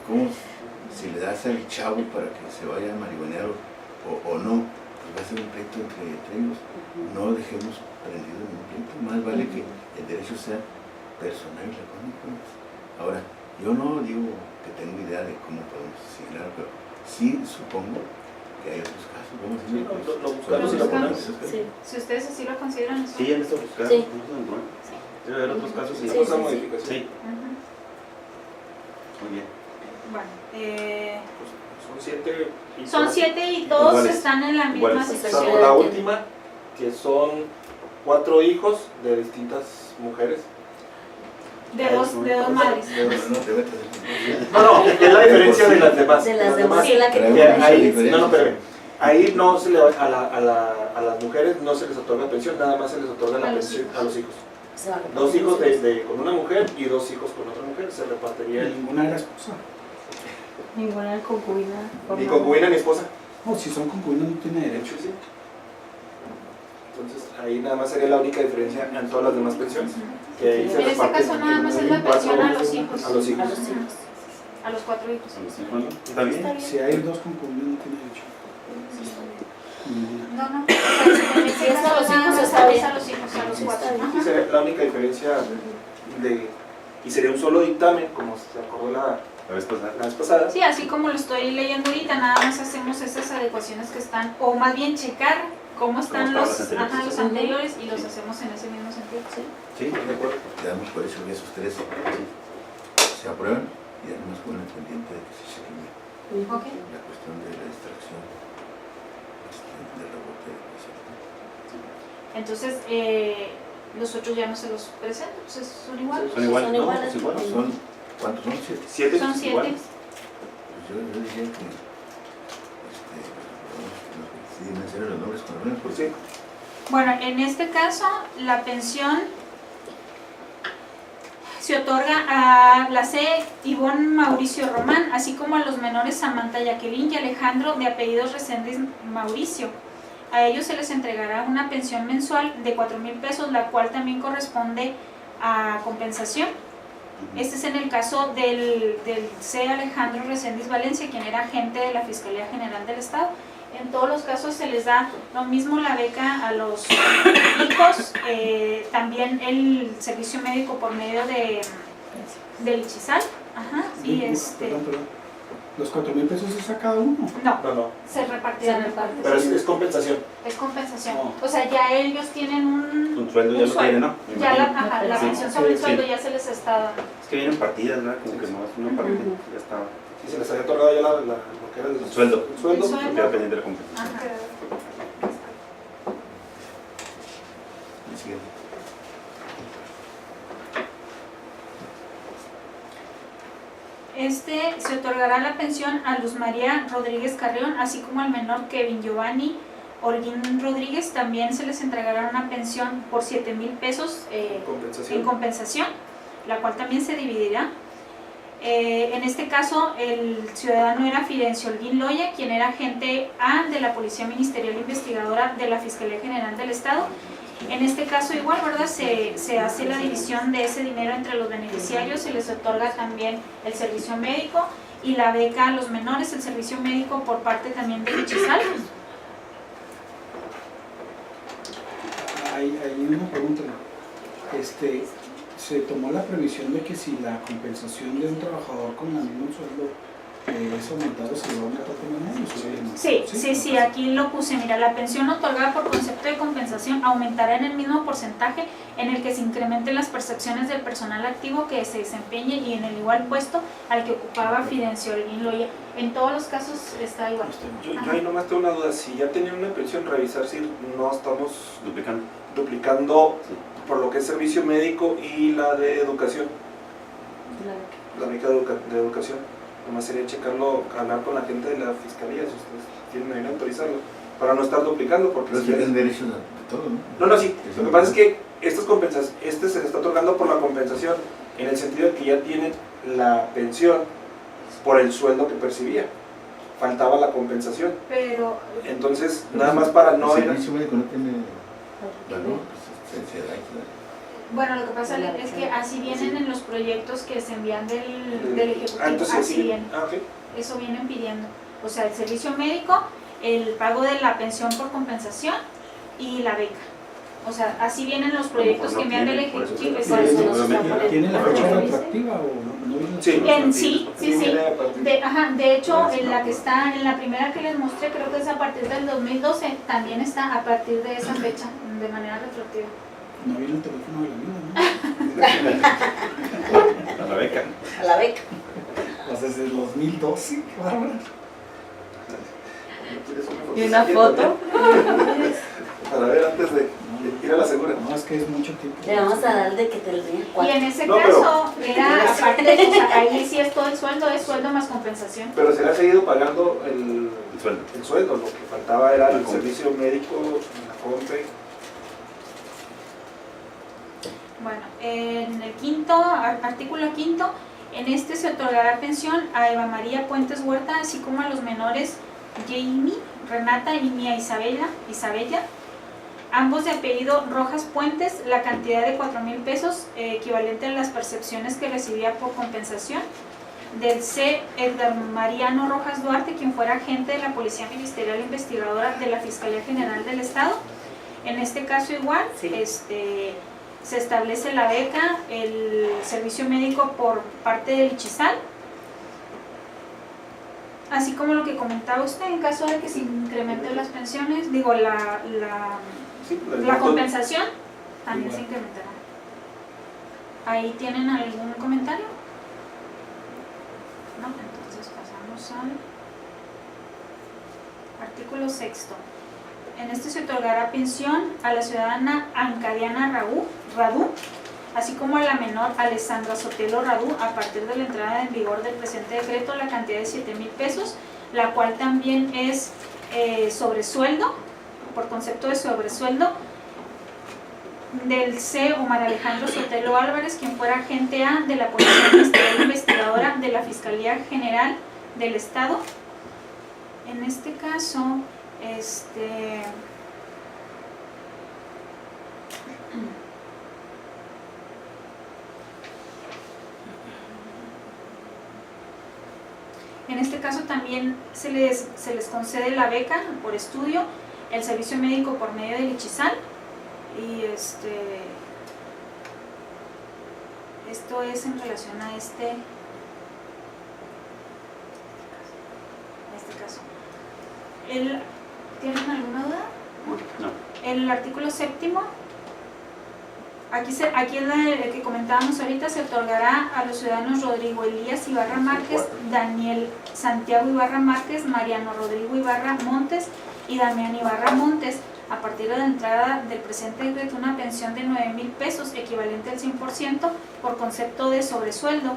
¿cómo? Si le das al chavo para que se vaya a marihuanear o no, pues va a ser un pleito entre ellos. No dejemos prendido ningún pleito. Más vale que el derecho sea personal y económico. Ahora, yo no digo que tengo idea de cómo podemos señalar, pero sí supongo que hay otros casos. Vamos a decir, lo buscamos y lo ponemos. Sí. Si ustedes así lo consideran, ¿no? Sí, en estos casos. Sí. Debe haber otros casos. Sí, Esa sí, modificación. Sí, Ujú. muy bien. Bueno, Son 7 y son todas- 7 y todos Iguales. están en la misma Iguales. situación. Salvo la última, que son 4 hijos de distintas mujeres. De dos madres. De dos- no te metas en No, es la diferencia de las demás. De las demás, sí, la que Pero Que hay mucha ahí, diferencia. no, espérame. Ahí no se le, a las mujeres no se les otorga pensión, nada más se les otorga la A los pensión hijos. a los hijos. se va a 2 hijos con una mujer y 2 hijos con otra mujer, se repartiría el... Ninguna era esposa. Ninguna concubina. Ni concubina ni esposa. No, si son concubinos no tiene derecho. Sí. Entonces ahí nada más sería la única diferencia en todas las demás pensiones. Que ahí se En este reparten caso nada más es la cuatro- pensión a los hijos. A los hijos. A los hijos. A los 4 hijos. ¿Está bien? Está bien. Si hay 2 concubinos no tiene derecho. Ninguna. No, no. En este Si es a caso los nada hijos, más está es bien. a los hijos, a los Sí, 4. está bien. Sí, sería la única diferencia y sería un solo dictamen, como se acordó la La vez pasada. vez pasada. Sí, así como lo estoy leyendo ahorita, nada más hacemos esas adecuaciones que están, o más bien checar cómo están estaban los, los anteriores. los anteriores y los hacemos en ese mismo sentido. Sí, de acuerdo. Quedamos por eso que esos 3 se aprueban y además con el pendiente de que se cheque bien Ok. la cuestión de la distracción del rebote de pensiones. Entonces, los otros ya no se los presento, pues son iguales. Son iguales, Son ¿no? iguales. Pues igual. Son, ¿cuántos son? 7. 7 Son 7. iguales. Pues yo diría que sí mencionen los nombres con menos Pues porque sí. Bueno, en este caso, la pensión se otorga a la C. Ivonne Mauricio Román, así como a los menores Samantha Jacqueline y Alejandro, de apellidos Reséndiz Mauricio. A ellos se les entregará una pensión mensual de 4,000 pesos, la cual también corresponde a compensación. Este es en el caso del C. Alejandro Reséndiz Valencia, quien era agente de la Fiscalía General del Estado. En todos los casos se les da lo mismo la beca a los hijos, también el servicio médico por medio del Ichizal. Ajá, y Perdón. ¿Los 4,000 pesos es a cada uno? no, No. se repartirán. Se reparten. Pero es compensación. Es compensación. No. O sea, ya ellos tienen un sueldo ya lo tienen, ¿no? Me Ya imagino. la Sí. pensión sobre el Sí. sueldo ya se les está dando. Es que vienen partidas, ¿verdad? Como que no es una parte, ya está. Si se les había otorgado ya lo que era el Sueldo. El sueldo. El sueldo. Queda pendiente de la compensación. Ajá. el siguiente. Se otorgará la pensión a Luz María Rodríguez Carrión, así como al menor Kevin Giovanni Holguín Rodríguez. También se les entregará una pensión por 7,000 pesos en Compensación. compensación, la cual también se dividirá. En este caso, el ciudadano era Fidencio Holguín Loya, quien era agente A de la Policía Ministerial Investigadora de la Fiscalía General del Estado, En este caso igual, ¿verdad? Se hace la división de ese dinero entre los beneficiarios, se les otorga también el servicio médico y la beca a los menores, el servicio médico por parte también de Ichisal. Hay una pregunta. Se tomó la previsión de que si la compensación de un trabajador con el mismo sueldo es aumentado, se le va a aumentar también. Sí, aquí lo puse. Mira, la pensión otorgada por concepto de compensación aumentará en el mismo porcentaje en el que se incrementen las percepciones del personal activo que se desempeñe y en el igual puesto al que ocupaba Fidencio Holguín Loya. En todos los casos está igual. Yo ahí nomás tengo una duda, si ya tenían una pensión, revisar si no estamos duplicando por lo que es servicio médico y la de educación, la beca de educación. Nomás sería checarlo, hablar con la gente de la fiscalía, si ustedes tienen ahí autorizarlo, para no estar duplicando, porque Pero si tienen derecho a todo, ¿no? No, sí, lo que pasa es que se le está otorgando por la compensación, en el sentido de que ya tienen la pensión por el sueldo que percibía, faltaba la compensación. Pero Entonces, nada más para no El ir... servicio médico no tiene valor, pues se da. bueno, lo que pasa es que así vienen en los proyectos que se envían del Ejecutivo, entonces así sí. vienen. Ok. Eso vienen pidiendo. O sea, el servicio médico, el pago de la pensión por compensación y la beca. O sea, así vienen los proyectos que envían del Ejecutivo. ¿Tiene la fecha retroactiva o no? Sí. De hecho, en la que está, en la primera que les mostré, creo que es a partir del 2012, también está a partir de esa fecha, de manera retroactiva. No viene el teléfono de la vida, ¿no? A la beca. A la beca. Pues desde el 2012, qué bárbaro. ¿Y una foto? Para ver antes de ir a la segura. No, es que es mucho tiempo. Le vamos a dar de que te lo den Y 4. en ese No, caso, era aparte, o sea, ahí sí es todo el sueldo, es sueldo más compensación. Pero se le ha seguido pagando el sueldo. lo que faltaba era La el compra. servicio médico, la compra. Bueno, en el artículo quinto, en este se otorgará pensión a Eva María Puentes Huerta, así como a los menores Jamie, Renata y Mía Isabella, ambos de apellido Rojas Puentes, la cantidad de 4,000 pesos, equivalente a las percepciones que recibía por compensación. Del C. Edgar Mariano Rojas Duarte, quien fuera agente de la Policía Ministerial Investigadora de la Fiscalía General del Estado. En este caso igual, se establece la beca, el servicio médico por parte del Ichisal, así como lo que comentaba usted, en caso de que se incrementen las pensiones, digo, la compensación también se incrementará. ¿Ahí tienen algún comentario? No, entonces pasamos al artículo 6. En este se otorgará pensión a la ciudadana Ancadiana Radú, así como a la menor Alessandra Sotelo Radú, a partir de la entrada en vigor del presente decreto, la cantidad de 7,000 pesos, la cual también es sobresueldo, por concepto de sobresueldo, del C. Omar Alejandro Sotelo Álvarez, quien fuera agente A de la Policía Ministerial Investigadora de la Fiscalía General del Estado. En este caso, en este caso también se les concede la beca por estudio, el servicio médico por medio del Ichisal, y esto es en relación a este caso. ¿Tienen alguna duda? No. El artículo 7, aquí es el que comentábamos ahorita, se otorgará a los ciudadanos Rodrigo Elías Ibarra Márquez, Daniel Santiago Ibarra Márquez, Mariano Rodrigo Ibarra Montes y Damián Ibarra Montes, a partir de la entrada del presente decreto, una pensión de 9,000 pesos, equivalente al 100%, por concepto de sobresueldo,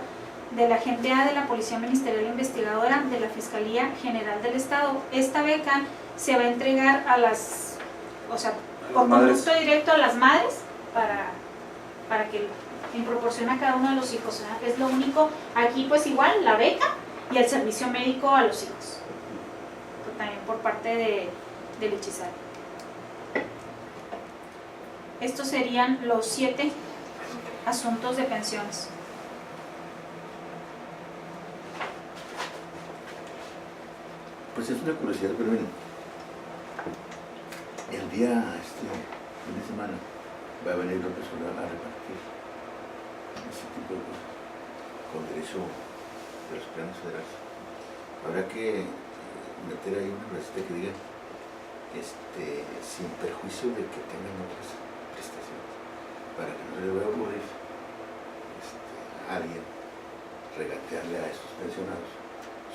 del agente A de la Policía Ministerial Investigadora de la Fiscalía General del Estado. Esta beca se va a entregar a las, o sea, por conducto directo a las madres para que en proporción a cada uno de los hijos, ¿verdad? Es lo único, aquí pues igual la beca y el servicio médico a los hijos, también por parte del Ichisal. Estos serían los 7 asuntos de pensiones. Pues es una curiosidad, pero miren, el día, fin de semana, va a venir López Obrador a repartir ese tipo de cosas con derecho de los planes federales. Habrá que meter ahí una receta que diga sin perjuicio de que tengan otras prestaciones, para que no se le vaya a ocurrir a alguien regatearle a estos pensionados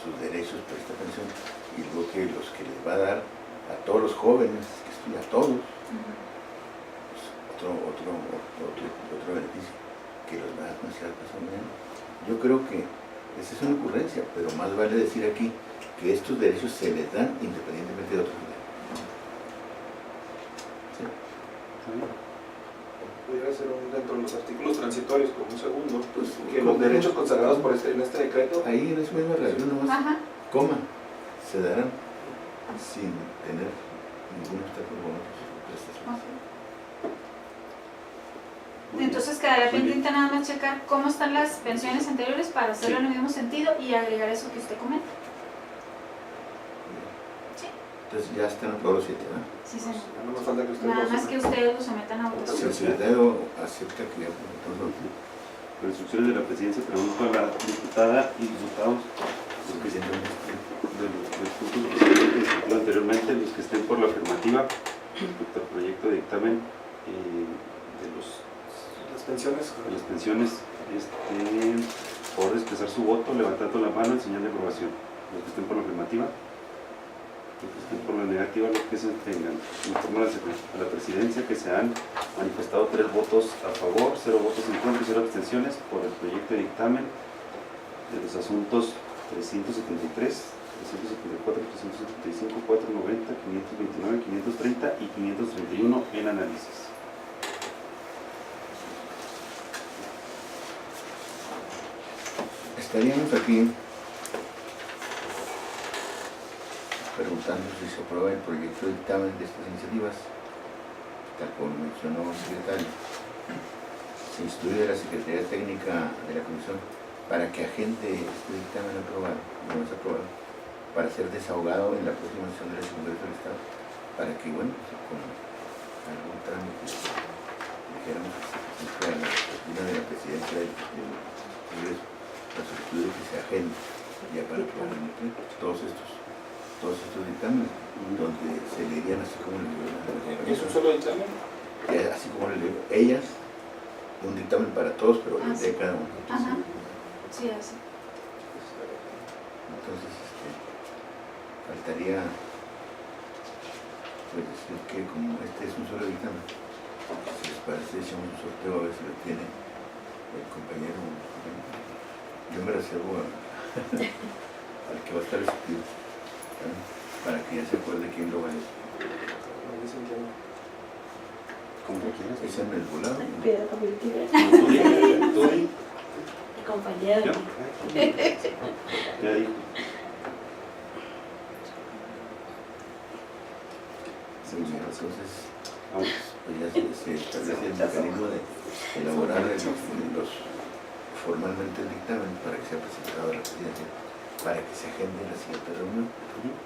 sus derechos por esta pensión y luego que los que les va a dar a todos los jóvenes que estudian, a todos, pues otro beneficio que los va a considerar pasado mañana. Yo creo que esa es una ocurrencia, pero más vale decir aquí que estos derechos se les dan independientemente de otros niveles. ¿Sí? Pudiera ser dentro de los artículos transitorios, como un segundo, Pues, que los derechos consagrados por en este decreto, ahí en esa misma relación nomás, Ajá. coma, se darán sin tener ningún obstáculo con otras prestaciones. Entonces quedaría pendiente nada más checar cómo están las pensiones anteriores para hacerlo en el mismo sentido y agregar eso que usted comenta. Sí. Entonces ya están aprobados los 7, ¿no? Sí, señor. no nos falta que ustedes Nada lo más que ustedes lo sometan a Si votación. el secretario acepta que ya presentamos Por instrucciones de la presidencia, pregunto a la diputada y diputados los que sienten de los puntos que discutido anteriormente, los que estén por la afirmativa respecto al proyecto de dictamen las pensiones. de las pensiones, por expresar su voto levantando la mano en señal de aprobación. Los que estén por la afirmativa, los que estén por la negativa, los que se abstengan. Informo a la presidencia que se han manifestado 3 votos a favor, 0 votos en contra y 0 abstenciones por el proyecto de dictamen de los asuntos 373, 374, 375, 490, 529, 530 y 531 en análisis. Estaríamos aquí preguntando si se aprueba el proyecto de dictamen de estas iniciativas, tal como mencionó el secretario. Se instruye a la Secretaría Técnica de la Comisión para que agende este dictamen aprobado, no es aprobado, para ser desahogado en la próxima sesión del Congreso del Estado, para que, bueno, con algún trámite, dijéramos, que se presente a la oficina de la presidencia del Congreso, la solicitud de que se agende ya para aprobar en el pleno todos estos dictámenes, donde se leerían así como le ¿Es un solo dictamen? así como le leo ellas, un dictamen para todos, pero Ah, de sí. cada uno. Ajá. Sí, así. Entonces, faltaría pues decir que como este es un solo dictamen, si les parece, echamos un sorteo a ver si lo tiene el compañero. Yo me reservo al que va a estar discutido, para que ya se acuerde quién lo va a decir. Como quieras. Es en el volado, ¿no? Piedra, papel y tijera. Tú di. Compañero. ¿Yo? Ya dijo. Sí, entonces, Vamos. pues ya se establece el mecanismo de elaborar formalmente el dictamen para que sea presentado a la presidencia, para que se agende la siguiente reunión.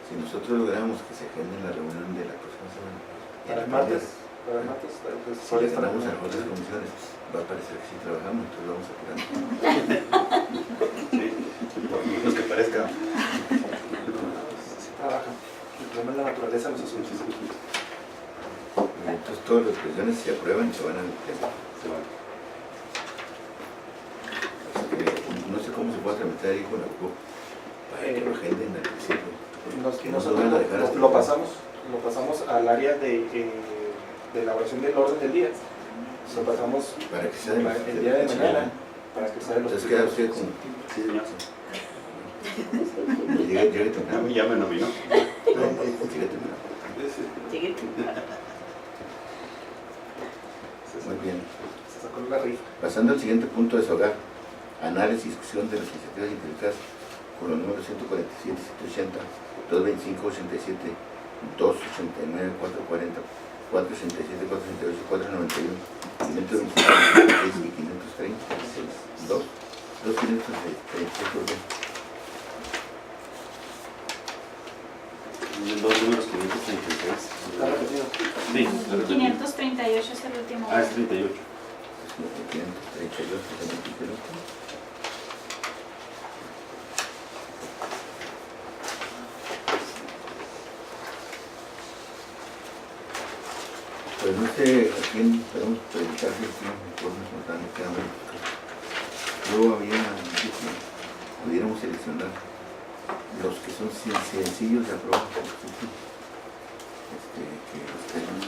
Si nosotros logramos que se agende la reunión de la próxima semana, Para el martes. si le ganamos a las otras comisiones, va a parecer que sí trabajamos, entonces vamos a quedar. Sí. Los que parezca. Se trabaja. El problema es la naturaleza de los asuntos. Entonces todas las cuestiones se aprueban y se van al pleno. Se va. No sé cómo se puede tramitar ahí con la CUP para que lo agenden al principio. Que no se Nosotros van a dejar hasta lo pasamos al área de elaboración del orden del día. Lo pasamos para que sea de los el día de mañana para que sea de los Entonces queda usted como Sí, señor. llegue temprano. Ya me nominó. Llegue temprano. Muy bien. Se sacó la rifa. Pasando al siguiente punto de su hogar, análisis y discusión de las iniciativas identificadas con los números 147, 180, 225, 87, 289, 440, 467, 468, 491, 526 y 536, 2, 536, ¿por qué? Dos números 536. ¿Está repetido? Sí, está repetido. 538 es el último. Ah, es 38. 532, que se me quite el otro. Pues no sé a quién podemos predicar que tiene informes notables que hagan. Yo había dicho que pudiéramos seleccionar los que son sencillos de aprobar, que usted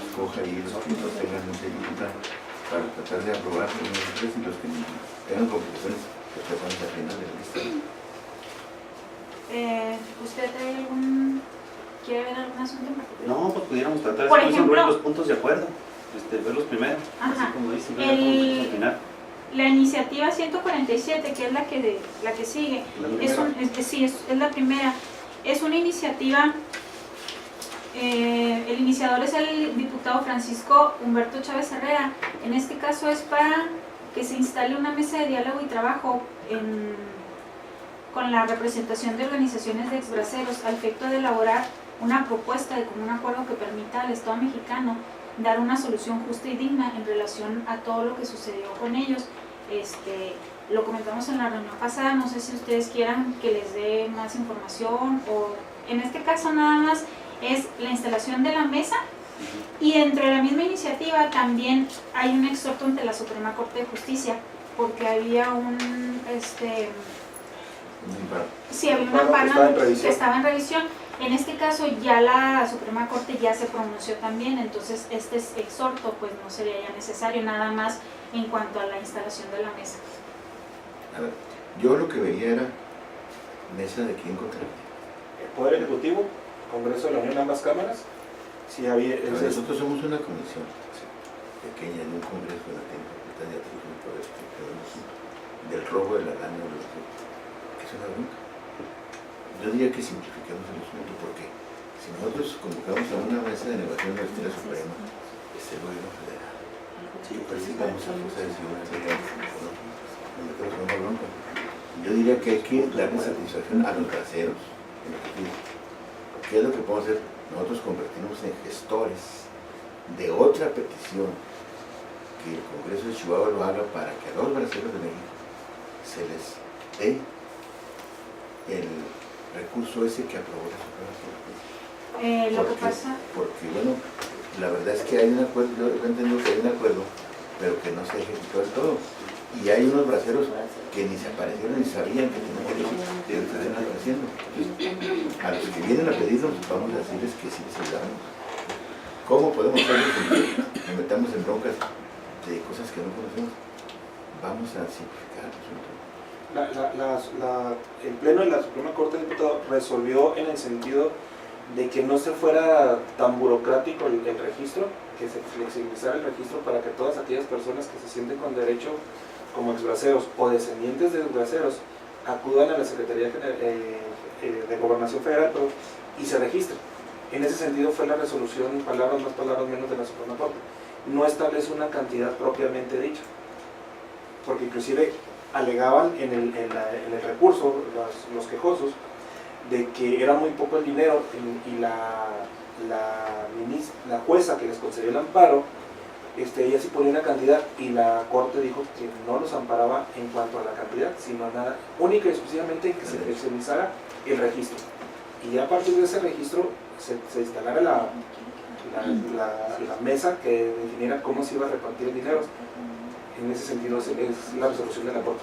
escoja ahí los que no tengan mucha dificultad para tratar de aprobar unos tres, y los que tengan complicaciones que pasan al final de la lista. ¿Usted quiere ver algún asunto en particular? No, pues pudiéramos tratar Por de ejemplo, los puntos de acuerdo, verlos primero, Ajá. así como dice, ver los puntos al final. La iniciativa 147, que es la que sigue, es la primera. Es una iniciativa, el iniciador es el diputado Francisco Humberto Chávez Herrera. En este caso es para que se instale una mesa de diálogo y trabajo con la representación de organizaciones de exbraceros al efecto de elaborar una propuesta de común acuerdo que permita al Estado mexicano dar una solución justa y digna en relación a todo lo que sucedió con ellos. Lo comentamos en la reunión pasada, no sé si ustedes quieran que les dé más información, o en este caso nada más es la instalación de la mesa, y dentro de la misma iniciativa también hay un exhorto ante la Suprema Corte de Justicia, porque había sí, había un amparo que estaba en revisión. En este caso ya la Suprema Corte ya se pronunció también, entonces este exhorto pues no sería ya necesario, nada más en cuanto a la instalación de la mesa. A ver, yo lo que veía era mesa de quién contra quién. El Poder Ejecutivo, Congreso de la Unión, ambas cámaras. Sí, había, Nosotros somos una comisión pequeña en un congreso que no tiene facultad de atribución por del robo de la lana de los que es una bronca. Yo diría que simplifiquemos el asunto, porque si nosotros convocamos a una mesa de negociación de la Justicia Suprema, es el gobierno federal. Si presentamos a Fuerza de Seguridad Federal, nos metemos en una bronca. Yo diría que hay que darle satisfacción a los braceros en lo que piden. ¿Qué es lo que podemos hacer? Nosotros convertirnos en gestores de otra petición, que el Congreso de Chihuahua lo haga para que a los braceros de México se les dé el recurso ese que aprobó la Suprema Corte. Lo que pasa... Porque, bueno, la verdad es que hay un acuerdo, yo entiendo que hay un acuerdo, pero que no se ejecutó del todo. Y hay unos braceros que ni se aparecieron ni sabían que tenían que estar apareciendo. A los que vienen a pedirnos, vamos a decirles que sí les ayudamos. ¿Cómo podemos hacerlo si nos metamos en broncas de cosas que no conocemos? Vamos a simplificar el asunto. El Pleno de la Suprema Corte de Diputados resolvió en el sentido de que no se fuera tan burocrático el registro, que se flexibilizara el registro para que todas aquellas personas que se sienten con derecho como exbraceros o descendientes de exbraceros acudan a la Secretaría de Gobernación Federal y se registren. En ese sentido fue la resolución, palabras más, palabras menos, de la Suprema Corte. No establece una cantidad propiamente dicha, porque inclusive alegaban en el recurso los quejosos de que era muy poco el dinero, y la jueza que les concedió el amparo, ella sí ponía una cantidad, y la Corte dijo que no los amparaba en cuanto a la cantidad, sino nada, única y exclusivamente en que se flexibilizara el registro, y ya a partir de ese registro se instalara la mesa que definiera cómo se iba a repartir el dinero. En ese sentido es la resolución de la Corte.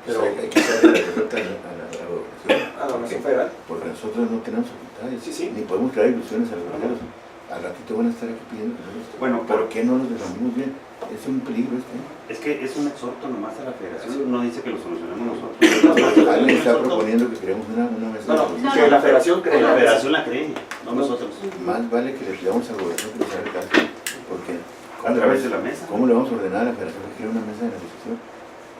Pero hay que darle la pelota a la Gobernación Federal, porque nosotros no tenemos facultades, sí. ni podemos crear ilusiones a los braceros. Al ratito van a estar aquí pidiendo que nosotros. Bueno, ¿por qué no los denominamos bien? Es un peligro Es que es un exhorto nomás a la federación, no dice que lo solucionemos nosotros. Alguien está proponiendo que creemos una mesa. Que la federación cree. La federación la cree, no nosotros. Más vale que le pidamos al gobierno que nos haga caso, porque A través de la mesa. ¿cómo le vamos a ordenar a la federación que quiera una mesa de negociación?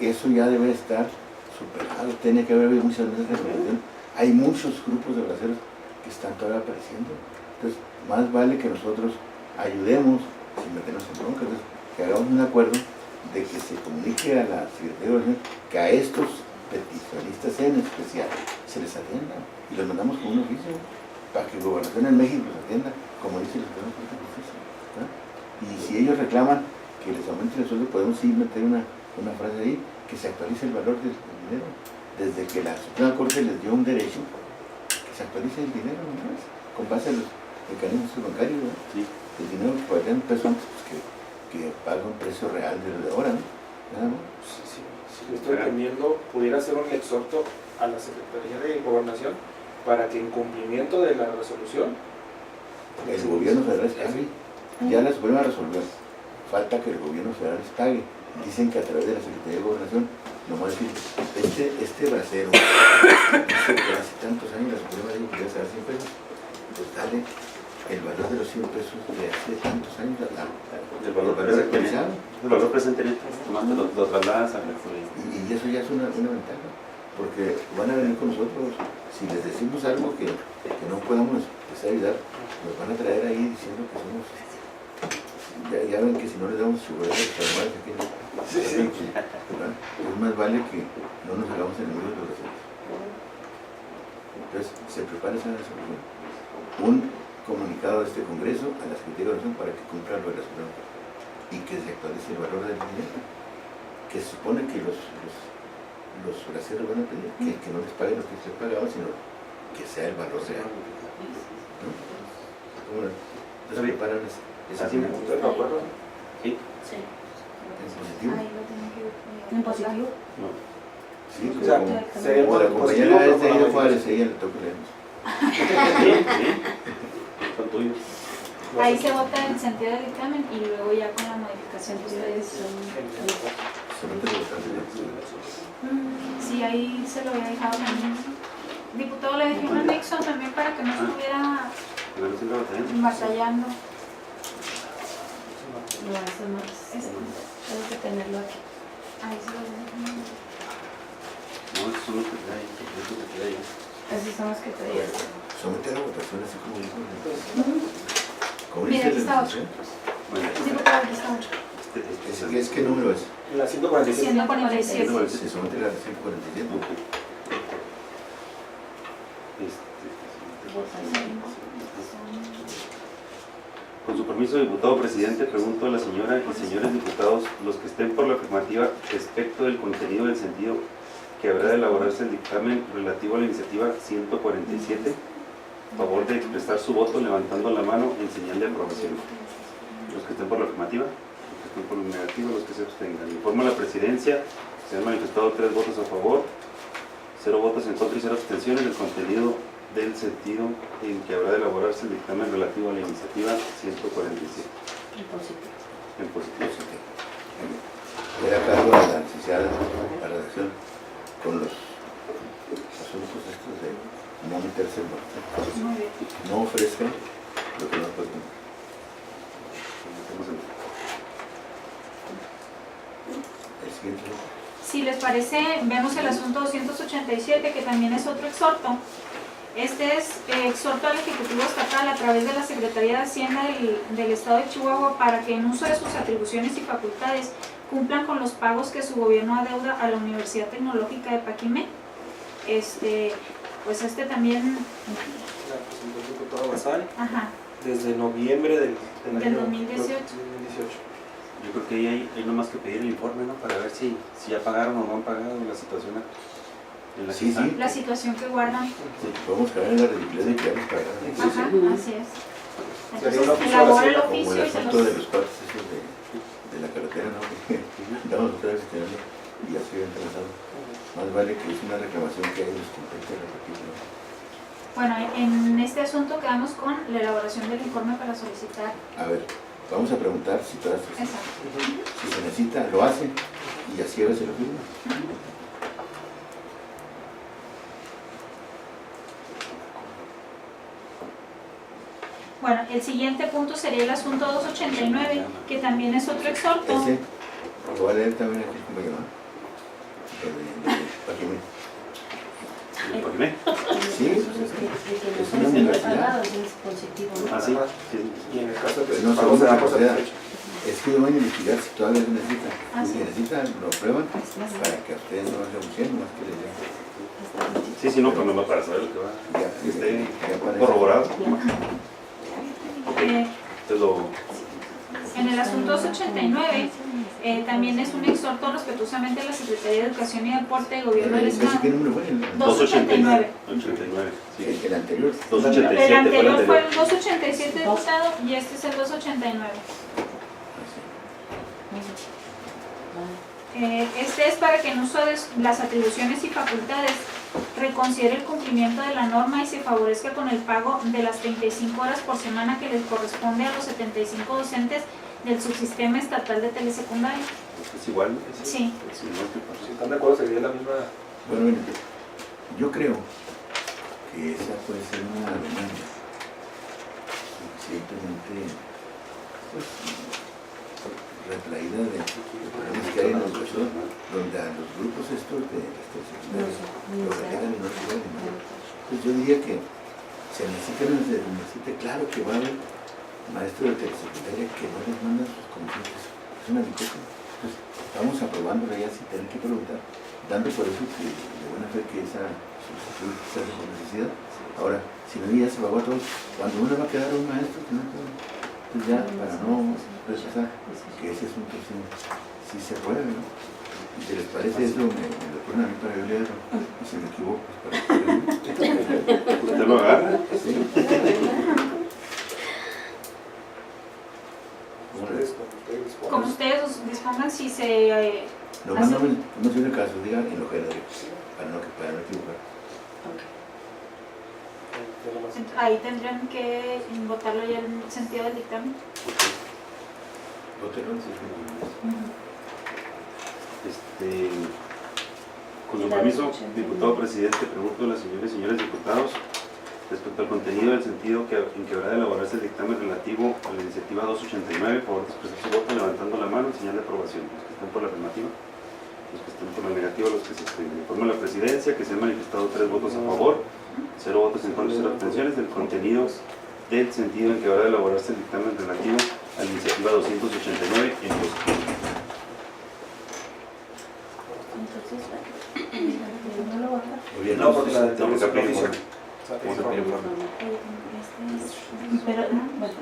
Eso ya debe estar superado. Tiene que haber muchas mesas de negociación. Hay muchos grupos de braceros que están todavía apareciendo. Entonces, más vale que nosotros ayudemos sin meternos en bronca. Entonces, que hagamos un acuerdo de que se comunique a la Secretaría de Gobernación que a estos peticionistas en especial se les atienda y los mandamos con un oficio para que Gobernación en México los atienda, como dice la Suprema Corte de Justicia, ¿verdad? Y si ellos reclaman que les aumente el sueldo, podemos sí meter una frase ahí, que se actualice el valor del dinero. Desde que la Suprema Corte les dio un derecho, que se actualice el dinero, ¿no? Con base a los mecanismos bancarios, ¿verdad? Sí. El dinero que pagarían un peso antes, pues que paga un precio real de ahora, ¿no? Nada más. Si yo estoy entendiendo, pudiera ser un exhorto a la Secretaría de Gobernación para que en cumplimiento de la resolución El gobierno federal les pague. Ya la Suprema resolvió. Falta que el gobierno federal les pague. Dicen que a través de la Secretaría de Gobernación, nomás decir, este bracero, dice que hace tantos años la Suprema dijo que ya se da 100 pesos, pues dale el valor de los 100 pesos de hace tantos años El valor presente actualizado. El valor presente neto, nomás te lo trasladas a la Y eso ya es una ventaja, porque van a venir con nosotros. Si les decimos algo que no podamos empezar a ayudar, nos van a traer ahí diciendo que somos. Ya ven que si no les damos seguridad a los animales aquí, ¿verdad? Es más vale que no nos hagamos enemigos de los vecinos. Entonces, se prepara esa resolución. Un comunicado de este Congreso a la Secretaría de Gobernación para que cumpla lo de la Suprema y que se actualice el valor del dinero, que se supone que los braceros van a pedir que no les paguen lo que se pagaba, sino que sea el valor real, ¿no? Bueno, entonces preparan ese Así me ¿Ustedes de acuerdo? Sí. Sí. en positivo. Ahí lo tengo que ¿En positivo? No. Sí, O sea, sería como la positivo, compañera pero es de con la ella Juárez, a ella le toca leer. Sí, sí. Son tuyos. Ahí se vota el sentido del dictamen y luego ya con la modificación que ustedes Solamente lo votan de Sí, ahí se lo había dejado también. Diputado, le dejé un anexo también para que no estuviera Pero sí lo tenemos. batallando. No, eso no es. Tengo que tenerlo aquí. Ahí se lo dejé. No, esos son los que te da ahí. Esos que te da ahí. Esos son los que te digo. Somete a la votación así como dijo. Como Mira, dice aquí la está legislación. Bueno, Diputado, aquí está otro. ¿Qué número es? En la 147. 147. Se somete a la 147. Con su permiso, diputado presidente, pregunto a la señora y señores diputados, los que estén por la afirmativa respecto del contenido del sentido que habrá de elaborarse el dictamen relativo a la iniciativa 147, favor de expresar su voto levantando la mano en señal de aprobación. Los que estén por la afirmativa, los que estén por la negativa, los que se abstengan. Informa la presidencia, se han manifestado 3 votos a favor, 0 votos en contra y 0 abstenciones del contenido del sentido en que habrá de elaborarse el dictamen relativo a la iniciativa 147. En positivo. En positivo. Era cargo de la licenciada la redacción con los asuntos estos de no meterse en los Muy bien. no ofrezcan lo que no pueden. El siguiente. Si les parece, vemos el asunto 287, que también es otro exhorto. Este es exhorto al Ejecutivo Estatal a través de la Secretaría de Hacienda del Estado de Chihuahua para que en uso de sus atribuciones y facultades cumplan con los pagos que su gobierno adeuda a la Universidad Tecnológica de Paquimé. Pues también, La presentó el diputado Basal ajá, desde noviembre del año 2018. 2018. Yo creo que ahí hay nomás que pedir el informe, ¿no? Para ver si ya pagaron o no han pagado la situación en la que Sí, están. sí. la situación que guardan. Podemos caer en la ridiculez de que vamos a pagar. Ajá, así es. Sería una Entonces, elabora el observación, Como oficio el y se asunto de los... los partes esos de la carretera, ¿no? Que damos otra vez gestionando y ya se había interesado. Más vale que es una reclamación que hay en los completos repetir, ¿no? Bueno, en este asunto quedamos con la elaboración del informe para solicitar. A ver, vamos a preguntar si todas Exacto. si se necesita, lo hace y así ahora se lo firma. Bueno, el siguiente punto sería el asunto 289, que también es otro exhorto. Ese lo va a leer también aquí el compañero, ¿no? De Paquimé. imaginé. Sí, pues es una universidad. Es positivo, ¿no? Ah, sí. Sí. Y en el caso de que No, el pago se da por o sea, satisfecho. es que van a investigar si todavía se necesita. Ah, Si sí. necesitan, lo prueban para que a ustedes no se abusen, más que les den. Sí, sí, no, pero no para saber lo que va. Ya, Que esté ya para corroborado. Eh, Entonces lo... En el asunto 289, también es un exhorto respetuosamente a la Secretaría de Educación y Deporte del Gobierno del ¿Ese Estado. qué número fue? El 289. 89, sí. el anterior. 287 El fue el anterior fue anterior. el 287, diputado, y este es el 289. Este es para que en uso de las atribuciones y facultades reconsidere el cumplimiento de la norma y se favorezca con el pago de las 35 horas por semana que les corresponde a los 75 docentes del subsistema estatal de telesecundaria. Es igual. Sí. Es igual que Si están de acuerdo, sería la misma. Bueno, mire, yo creo que esa puede ser una demanda suficientemente pues, retraída de problemas que hay en la educación, donde a los grupos estos de secundarias lo relegan y no se pueden. Pues yo diría que se necesita claro que va a haber maestros de telesecundaria que no les mandan sus comisiones. Es una bicoca. Entonces, vamos aprobándola ya sin tener que preguntar, dando por eso que de buena fe que esa solicitud se hace por necesidad. Ahora, si no ya se pagó a todos, cuando uno va a quedar un maestro que no puede, pues ya para no rechazar que ese asunto sí se puede, ¿no? Y si les parece eso, me lo ponen a mí para yo leerlo. Y si me equivoco, pues para que usted lo agarra. sí. Como ustedes dispongan si se... Lo más no tiene caso, diga en lo general, para no equivocar. Ahí tendrían que votarlo ya en el sentido del dictamen. Con su permiso, diputado presidente, pregunto a las señoras y señores diputados respecto al contenido del sentido en que habrá de elaborarse el dictamen relativo a la iniciativa 289, por favor de expresar su voto levantando la mano en señal de aprobación. Los que estén por la afirmativa, los que estén por la negativa, los que se abstengan. Informo a la presidencia que se han manifestado 3 votos a favor, 0 votos en contra y 0 abstenciones del contenido del sentido en que habrá de elaborarse el dictamen relativo a la iniciativa 289 en positivo. Entonces, no lo voy a Muy bien, No, porque la Tengo que sacar el informe. Pero, bueno,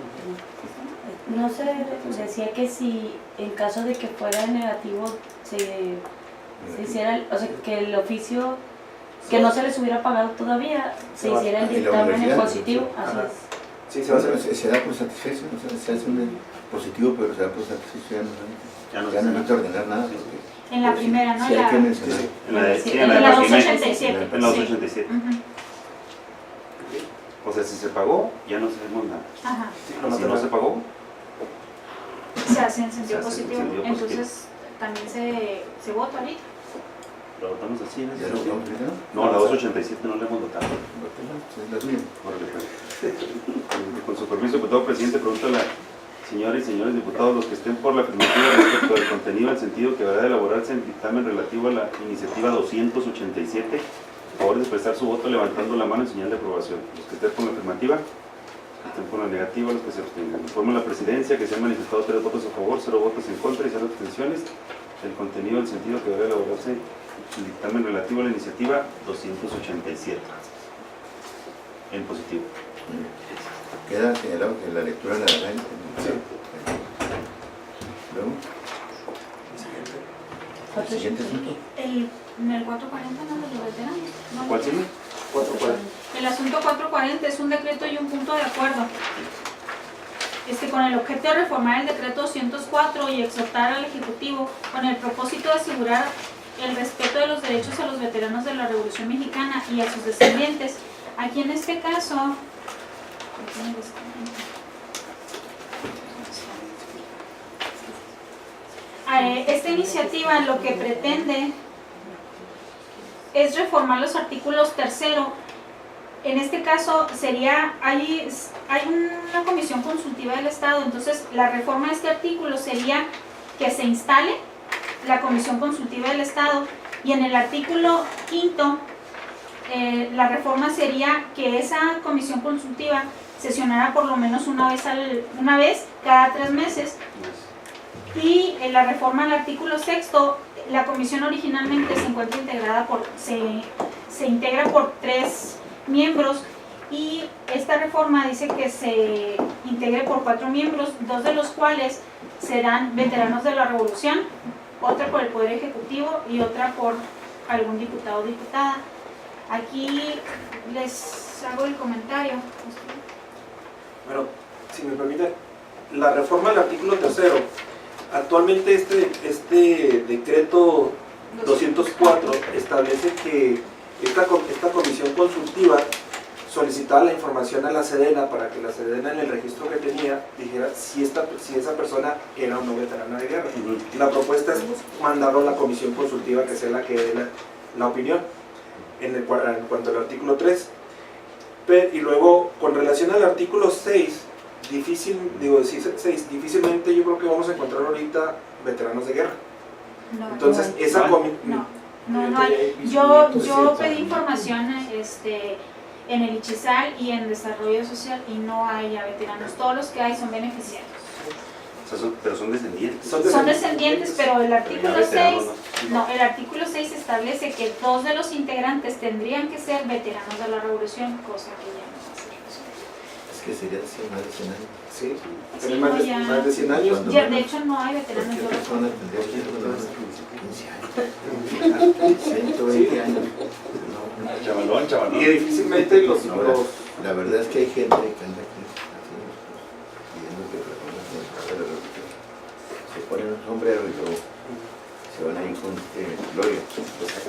no se decía que si en caso de que fuera negativo se hiciera, o sea, que el oficio, que no se les hubiera pagado todavía, se hiciera el Y la dictamen en universidad, positivo, así Ajá. es. Sí, se va a hacer. Se da por satisfecho, o sea, se hace un positivo, pero se da por satisfecho, ya no necesita ordenar nada. Porque, En la pues, primera, ¿no? Sí, hay que La- mencionar. En la de, sí, en en la la de Martínez, 287. en la Sí. 287. Ujú. O sea, si se pagó, ya no sabemos nada. Ajá. Sí, Y si no se pagó, Se hace en sentido Se hace en positivo. sentido positivo. Entonces, también se vota ahorita. lo votamos así. ¿No? ¿Ya lo vamos ahorita, no? No, la 287 no le hemos votado. Es la suya. Órale, pues. Con su permiso, diputado presidente, pregunto a la señora y señores diputados, los que estén por la afirmativa respecto al contenido, al sentido que habrá de elaborarse el dictamen relativo a la iniciativa 287, por favor de expresar su voto levantando la mano en señal de aprobación. Los que estén por la afirmativa, los que estén por la negativa, los que se abstengan. Informo a la presidencia que se han manifestado 3 votos a favor, 0 votos en contra y 0 abstenciones. El contenido, el sentido que habrá de elaborarse el dictamen relativo a la iniciativa 287. En positivo. Queda señalado que la lectura la hará luego. El siguiente asunto. En el 440 no lo veteranos. ¿No? ¿Cuál sigue? 440. El asunto 440 es un decreto y un punto de acuerdo. Con el objeto de reformar el decreto 204 y exhortar al Ejecutivo con el propósito de asegurar el respeto de los derechos a los veteranos de la Revolución Mexicana y a sus descendientes. Aquí en este caso, esta iniciativa lo que pretende es reformar los artículos 3º. En este caso sería, hay una comisión consultiva del Estado, entonces la reforma de este artículo sería que se instale la comisión consultiva del Estado, y en el artículo 5º la reforma sería que esa comisión consultiva sesionara por lo menos una vez cada 3 meses. Y en la reforma al artículo 6, la comisión originalmente se encuentra integrada se integra por 3 miembros, y esta reforma dice que se integre por 4 miembros, 2 de los cuales serán veteranos de la Revolución, otra por el Poder Ejecutivo y otra por algún diputado o diputada. Aquí les hago el comentario. Bueno, si me permite, la reforma del artículo 3, actualmente este decreto 204 establece que esta comisión consultiva solicitaba la información a la Sedena para que la Sedena, en el registro que tenía, dijera si esa persona era o no veterana de guerra. La propuesta es mandarlo a la comisión consultiva, que sea la que dé la opinión en cuanto al artículo 3. Y luego, con relación al artículo 6, difícilmente yo creo que vamos a encontrar ahorita veteranos de guerra. No, Entonces, esa comisión... no hay. Yo pedí información en el Ichizal y en Desarrollo Social, y no hay a veteranos. Todos los que hay son beneficiarios. O sea, pero son descendientes. Son descendientes, pero el artículo Pero ya 6, veteranos el artículo 6 establece que 2 de los integrantes tendrían que ser veteranos de la Revolución, cosa que ya no va a ser. Es que sería más de 100 años. Sí, Sí, tiene no, más ya. de 100 años. Ya, de hecho, no hay veteranos. Cualquier yo persona recuerdo. tendría que tener unos 15 años. 120 años. Chavalón. Y difícilmente Ahora, la verdad es que hay gente que anda aquí pidiendo que reformen la Revolución. Se ponen un sombrero y luego se van ahí con gloria.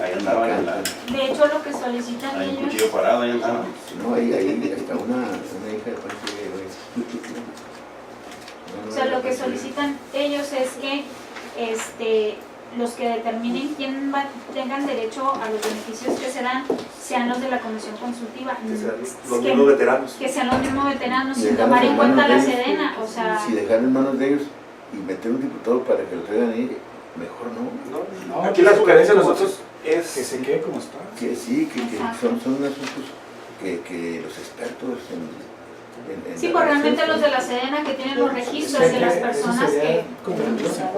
Ahí andaban en la... De hecho, lo que solicitan Hay un ellos, cuchillo parado, ahí andaban. No, ahí hasta una hija de Pancho Villa. o sea, lo que solicitan ellos es que los que determinen quién tengan derecho a los beneficios que se dan sean los de la comisión consultiva, que sean los mismos veteranos. que sean los mismos veteranos, Y sin dejarlos tomar en en cuenta manos la de ellos. Sedena. O sea, Si dejar en manos de ellos y meter un diputado para que lo traigan ahí, mejor no. ¿No? No, Aquí la que se sugerencia de quede como nosotros Que es... se quede como está. Que sí, que Exacto. son asuntos que los expertos en sí, la pues realmente defensa, los de la Sedena que tienen los registros de las personas eso sería que... como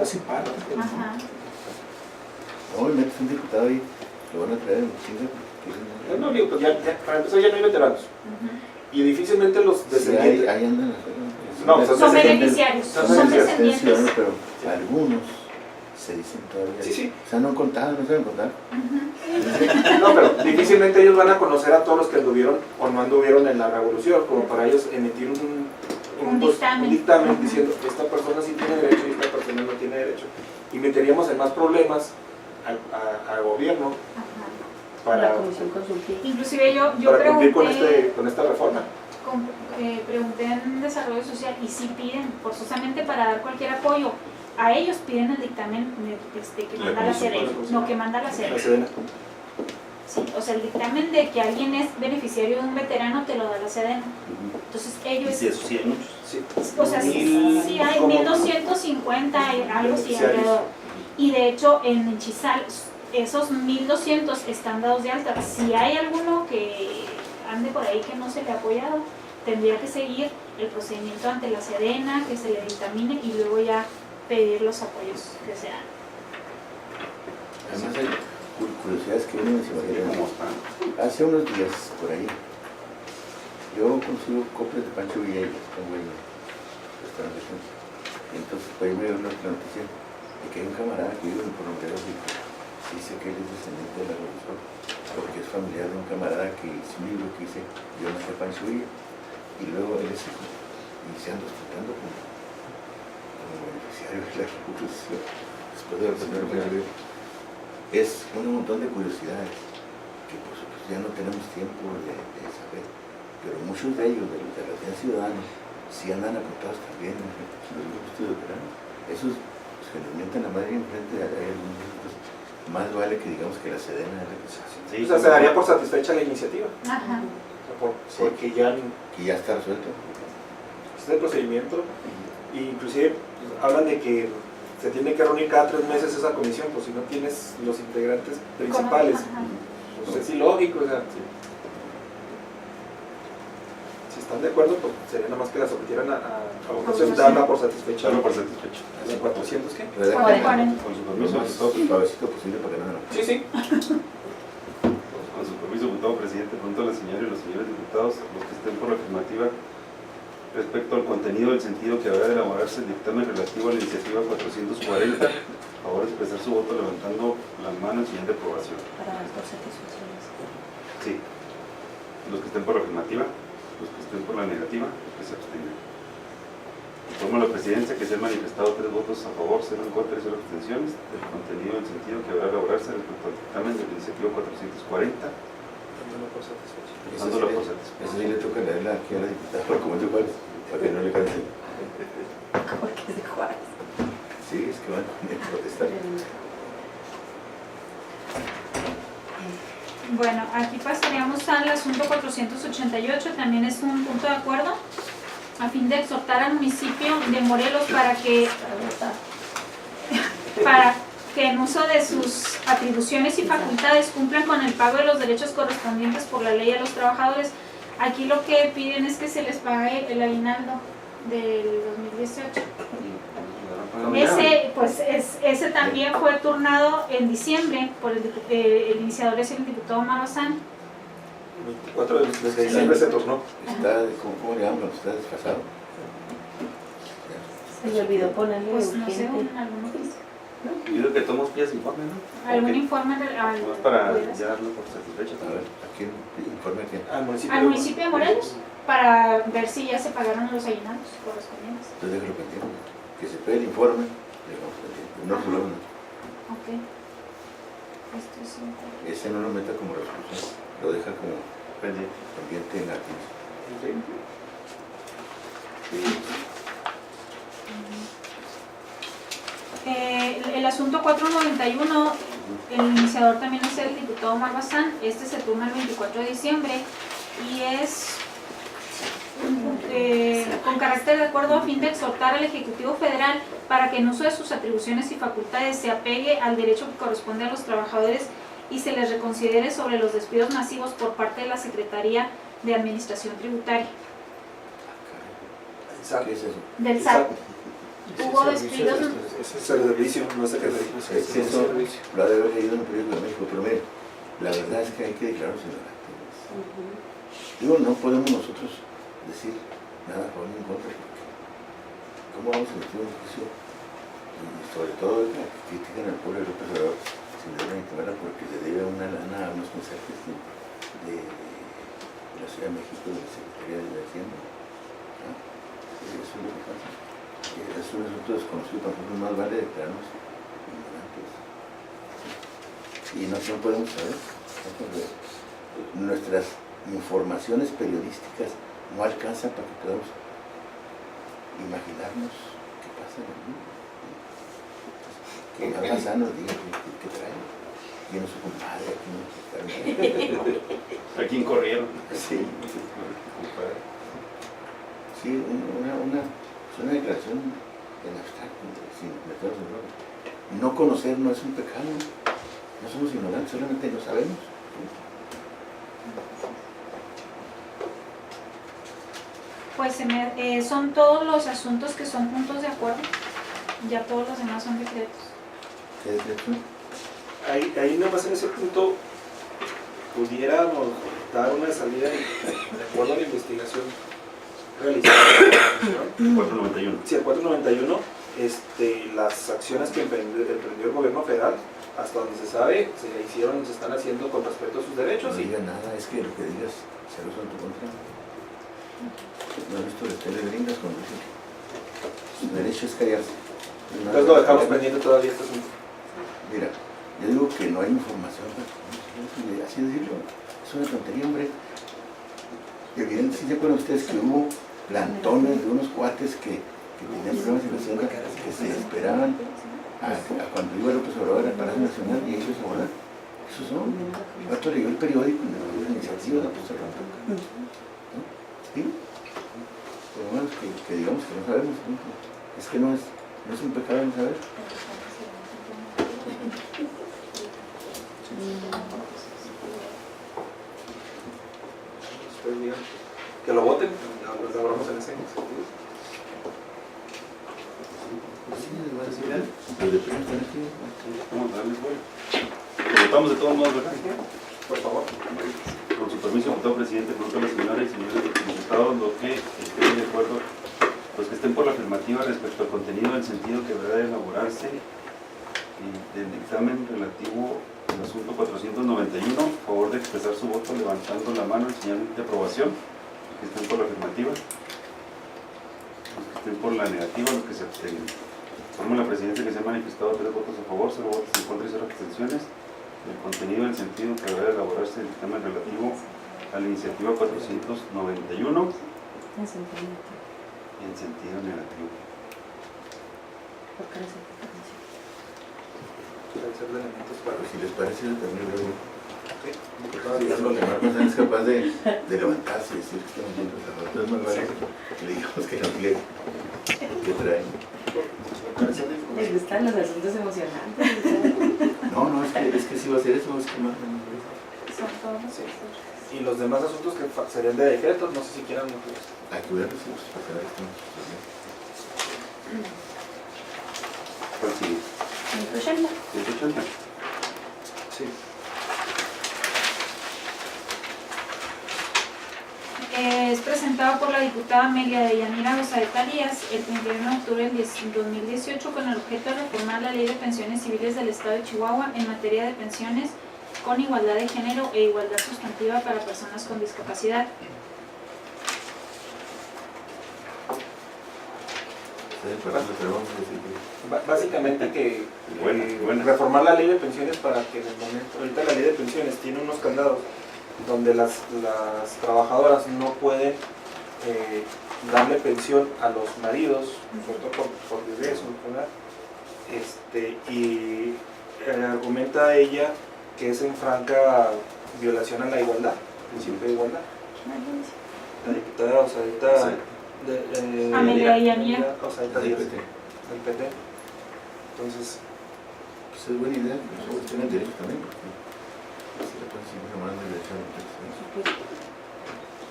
si parte, pues, ¿no? Ajá. no, y metes un diputado ahí, lo van a traer en chinga. No, digo, pues para empezar ya no hay veteranos. Ujú. Y difícilmente los Sí, descendientes... ahí andan las No, Son beneficiarios, Son son beneficiarios. descendientes. pero algunos se dicen todavía. Sí. O sea, no han contado, no saben contar. Ujú. No, pero difícilmente ellos van a conocer a todos los que anduvieron o no anduvieron en la revolución, como para ellos emitir Un dictamen. dictamen diciendo que esta persona sí tiene derecho y esta persona no tiene derecho. Y meteríamos en más problemas al gobierno Ajá. para La comisión consultiva. Inclusive yo cumplir pregunté, con esta reforma. pregunté en Desarrollo Social y sí piden, forzosamente para dar cualquier apoyo, a ellos piden el dictamen que manda la Sedena, no que manda la La Sedena. Sedena. Sí, o sea, el dictamen de que alguien es beneficiario de un veterano te lo da la Sedena. Entonces Y ellos, sí, eso sí hay muchos. Sí. o sea, sí hay como 1250, algo así beneficiarios. alrededor. Y de hecho en Chizal esos 1200 están dados de alta. Si hay alguno que ande por ahí que no se le ha apoyado, tendría que seguir el procedimiento ante la Sedena, que se le dictamine y luego ya pedir los apoyos que se dan. Además hay curiosidades que uno se imagina. ¿Cómo están? Hace unos días, por ahí, yo consigo copias de Pancho Villa y las pongo en el restaurante. Y entonces, pues, me dio una noticia de que hay un camarada que vive en Porronteros y dice que él es descendiente de la Revolución, porque es familiar de un camarada que hizo un libro que dice Yo nací Pancho Villa, y luego él es hijo, y se anda disputando como beneficiario de la Revolución, después de haber tenido Pancho Villa. Es un montón de curiosidades que por supuesto ya no tenemos tiempo de saber, pero muchos de ellos, de los de la Relación Ciudadana, sí andan apuntados también en los grupos de veteranos. Esos pues, que nos mientan la madre enfrente de algunos grupos, más vale que digamos que la Sedena es la que se hace. Sí, O sea, se daría por satisfecha la iniciativa. Ajá. Porque ya Que ya está resuelto. este procedimiento, e inclusive pues, hablan de que se tiene que reunir cada 3 meses esa comisión, pues si no tienes los integrantes principales. Ajá. Pues es ilógico, o sea, si están de acuerdo, pues sería nada más que la sometieran a votación, darla por satisfecha. Darlo por satisfecho. ¿De 400 qué? Redacta Con su permiso, diputado. lo más suavecito posible para que no Sí, sí. Con su permiso, diputado presidente, pregunto a la señora y los señores diputados, los que estén por la afirmativa, respecto al contenido del sentido que habrá de elaborarse el dictamen relativo a la iniciativa 440, favor de expresar su voto levantando la mano en señal de aprobación. Para por satisfacciones. Sí. Los que estén por la afirmativa, los que estén por la negativa, los que se abstengan. Informo a la presidencia que se han manifestado 3 votos a favor, 0 en contra y 0 abstenciones del contenido del sentido que habrá de elaborarse respecto al dictamen de la iniciativa 440, Dándolo por satisfecho. dándola por satisfecha. Eso sí le toca leerla aquí a la diputada como de Juárez, para que no le canse. Porque es de Juárez. Sí, es que van a protestar. Bueno, aquí pasaríamos al asunto 488, también es un punto de acuerdo, a fin de exhortar al municipio de Morelos para que en uso de sus atribuciones y facultades cumplan con el pago de los derechos correspondientes por la ley a los trabajadores. Aquí lo que piden es que se les pague el aguinaldo del 2018. Ese también fue turnado en diciembre por el iniciador es el diputado Marozán. 24 de diciembre se turnó. Está, ¿cómo le llaman? Está desfasado. Se le olvidó ponerle Pues no sé, urgente. algún Yo creo que tomamos pies informe, ¿no? algún Ok. informe Vamos para ya darlo por satisfecho. A ver, ¿a quién informe a quién? al municipio de Morelos para ver si ya se pagaron los aguinaldos correspondientes. Entonces déjalo pendiente. Que se pegue el informe, le vamos pendiente. No solo uno. Ok. Esto es un... Ese no lo meta como resolución, lo deja como Pendiente. pendiente en la 15. El asunto 491, el iniciador también es el diputado Omar Bazán. Este se turna el 24 de diciembre y es con carácter de acuerdo a fin de exhortar al Ejecutivo Federal para que en uso de sus atribuciones y facultades se apegue al derecho que corresponde a los trabajadores y se les reconsidere sobre los despidos masivos por parte de la Secretaría de Administración Tributaria ¿Qué es eso? del SAT. Hubo despidos. Ese es el servicio, no es secretaría. Es que eso lo ha de haber leído en el periódico de México, pero mire, la verdad es que hay que declararnos ignorantes. Digo, no podemos nosotros decir nada a favor ni en contra, porque ¿cómo vamos a meter un juicio? Y sobre todo que critican al pueblo de López Obrador sin deber intimar porque le debe una lana a unos mensajes de la Ciudad de México, de la Secretaría de Hacienda. ¿No? Eso es lo que pasa. Es un asunto desconocido, para nosotros más vale declararnos ignorantes. Y no podemos saber. Nuestras informaciones periodísticas no alcanzan para que podamos imaginarnos qué pasa en el mundo. Que Almazán nos diga qué trae. ¿Quién es su compadre? ¿A quién corrieron? Sí. Sí, una declaración en abstracto, sin meternos en drogas. No conocer no es un pecado. No somos ignorantes, solamente no sabemos. Pues son todos los asuntos que son puntos de acuerdo, ya todos los demás son decretos. ¿Qué decreto? Ahí nada más en ese punto pudiéramos dar una salida de acuerdo a la investigación realizada por la Comisión. 491. Sí, el 491, las acciones que emprendió el gobierno federal, hasta donde se sabe, se están haciendo con respecto a sus derechos. No diga nada, es que lo que digas se lo en tu contra. No he visto las telegringas cuando dicen que su derecho es callarse. Entonces lo dejamos pendiente todavía este asunto. Mira, yo digo que no hay información, así decirlo, es una tontería, hombre. Evidentemente, ¿sí se acuerdan ustedes que hubo plantones de unos cuates que tenían problemas de hacienda, que se esperaban a cuando iba López Obrador al Palacio Nacional y ellos ahora? Esos son. El rato leyó el periódico y la iniciativa de López Obrador. ¿No? ¿Sí? Por lo menos que digamos que no sabemos. ¿No? Es que no es un pecado no saber. que lo voten, lo elaboramos en ese sentido. Vamos a darles vuelo. Votamos de todos modos, ¿verdad? Por favor. Con su permiso, diputado presidente, pregunto a las señoras y señores diputados lo que estén de acuerdo, los que estén por la afirmativa respecto al contenido del sentido que deberá de elaborarse del dictamen relativo al asunto 491, a favor de expresar su voto levantando la mano en señal de aprobación, los que estén por la afirmativa, los que estén por la negativa, los que se abstengan. Informo a la presidencia que se han manifestado 3 votos a favor, 0 votos en contra y 0 abstenciones. El contenido del sentido que deberá elaborarse el dictamen relativo a la iniciativa 491 en sentido negativo. Pues si les parece, también luego los demás no es capaz de levantarse y decir que estamos bien retardados. Entonces más vale que le digamos que no lee que traen. Les gustan los asuntos emocionantes. No, es que si va a ser eso, es que más Son todos los Sí. Y los demás asuntos que serían de decretos, no sé si quieran motivos. hay que verlos y para saber esto. ¿Cuál sigue? 180. 180. Sí. Es presentado por la diputada Amelia de Yanira Rosaeta Díaz el 31 de octubre del 2018 con el objeto de reformar la Ley de Pensiones Civiles del Estado de Chihuahua en materia de pensiones con igualdad de género e igualdad sustantiva para personas con discapacidad. Básicamente que Buena. reformar la ley de pensiones para que en el momento, ahorita la ley de pensiones tiene unos candados donde las trabajadoras no pueden darle pensión a los maridos, sobre todo por regreso, ¿verdad? Y argumenta ella que es en franca violación a la igualdad, principio de igualdad. La diputada Osadita Amelia Yanira Osadita Díaz, del PT. Entonces, Pues es buena idea, pero tienen derecho también, porque si la pueden seguir llamando derecho a la pensión.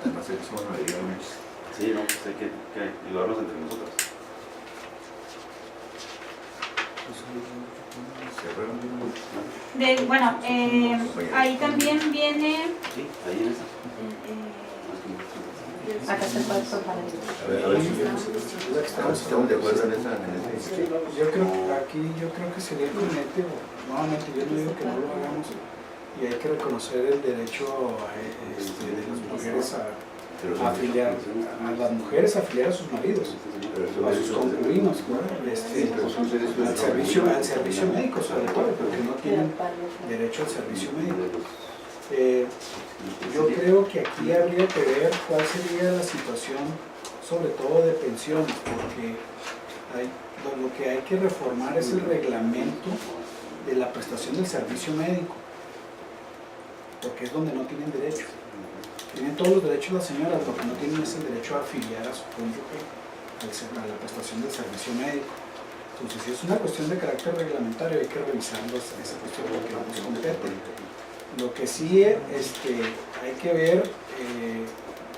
Además, es que somos mayoría muchos. Sí, no, pues hay que ayudarnos entre nosotros. Bueno, ahí también viene Sí, ahí en esa. Acá se puede tomar A ver si estamos de acuerdo en esa. Yo creo que aquí sería conveniente, nuevamente yo no digo que no lo hagamos, y hay que reconocer el derecho de las mujeres a afiliar, a las mujeres a afiliar a sus maridos, a sus concubinos, ¿no? al servicio médico sobre todo, porque no tienen derecho al servicio médico. Yo creo que aquí habría que ver cuál sería la situación, sobre todo de pensiones, porque lo que hay que reformar es el reglamento de la prestación del servicio médico, porque es donde no tienen derecho. Tienen todos los derechos las señoras, lo que no tienen es el derecho a afiliar a su cónyuge a la prestación del servicio médico. Entonces, si es una cuestión de carácter reglamentario, hay que revisarlo esa cuestión porque no nos compete. Lo que sí hay que ver,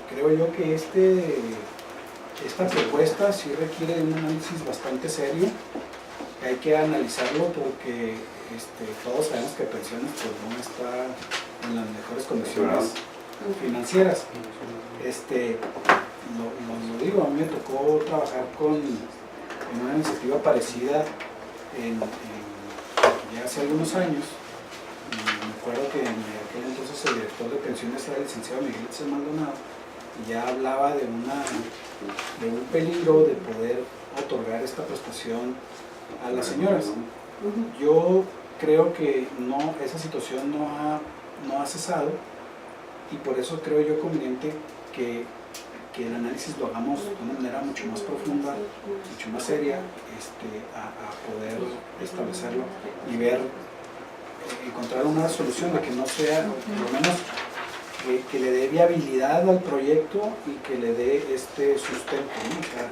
creo yo que esta propuesta sí requiere un análisis bastante serio. Hay que analizarlo porque todos sabemos que pensiones pues, no está en las mejores condiciones financieras. Lo digo, a mí me tocó trabajar en una iniciativa parecida ya hace algunos años. Y me acuerdo que en aquel entonces el director de pensiones era el licenciado Miguel Itzel Maldonado y ya hablaba de un peligro de poder otorgar esta prestación a las señoras. Yo creo que esa situación no ha cesado y por eso creo yo conveniente que el análisis lo hagamos de una manera mucho más profunda, mucho más seria, a poder establecerlo y encontrar una solución de que no sea, por lo menos, que le dé viabilidad al proyecto y que le dé sustento, ¿no? O sea,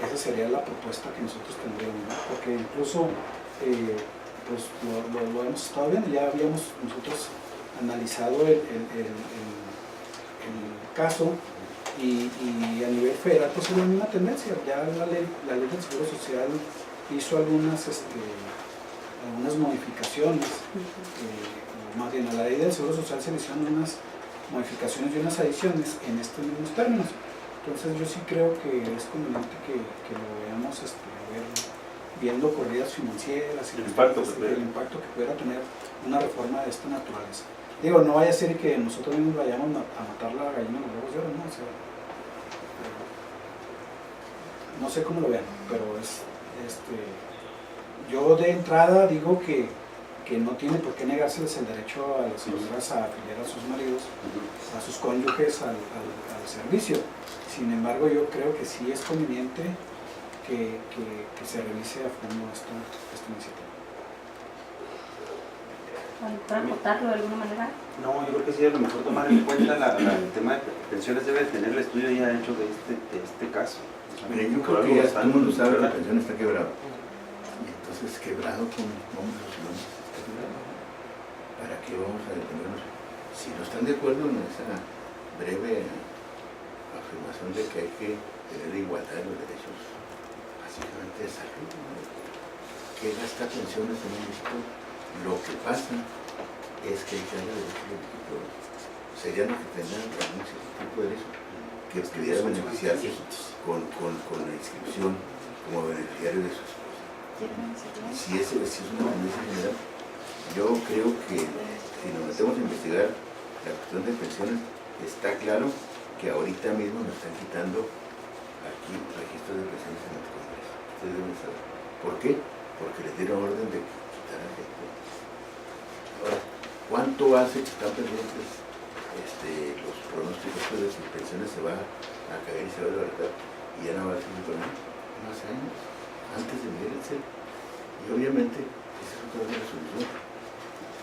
esa sería la propuesta que nosotros tendríamos, ¿no? Porque incluso pues lo hemos estado viendo, ya habíamos nosotros analizado el caso Y a nivel federal pues es la misma tendencia. Ya la ley del Seguro Social hizo algunas modificaciones, más bien a la ley del Seguro Social se le hicieron unas modificaciones y unas adiciones en estos mismos términos. Entonces yo sí creo que es conveniente que lo veamos viendo corridas financieras y el impacto que pudiera tener una reforma de esta naturaleza. Digo, no vaya a ser que nosotros mismos vayamos a matar la gallina de los huevos de oro, ¿no? O sea, no sé cómo lo vean, pero yo de entrada digo que no tiene por qué negárseles el derecho a las señoras a afiliar a sus maridos, a sus cónyuges al servicio. Sin embargo, yo creo que sí es conveniente que se revise a fondo esta iniciativa. ¿Para acotarlo de alguna manera? No, yo creo que sí, a lo mejor tomar en cuenta el tema de pensiones debe tener el estudio ya hecho de este caso. Mire, yo creo que ya todo el mundo sabe que la pensión está quebrada. Y entonces, quebrado, ¿cómo lo solucionamos? Está quebrado. ¿Para qué vamos a detenernos? Si no están de acuerdo en esa breve afirmación de que hay que tener igualdad de los derechos, básicamente de salud, ¿no? ¿Qué gasta pensiones en México? Lo que pasa es que hay que darle derechos a los serían los que tendrán algún tipo de derecho que pudiera beneficiarse con la inscripción como beneficiario de su esposa. Y si es una tendencia general, yo creo que si nos metemos a investigar la cuestión de pensiones, está claro que ahorita mismo nos están quitando aquí registros de pensiones en el Congreso. Ustedes deben saber. ¿Por qué? Porque les dieron orden de quitar a gente. Ahora, ¿cuánto hace que están pendientes los pronósticos de que pensiones se va a caer y se va a levantar y ya no va a ser un problema? Más años, antes de Miguel Edsel. Y obviamente, esa es otra de la solución.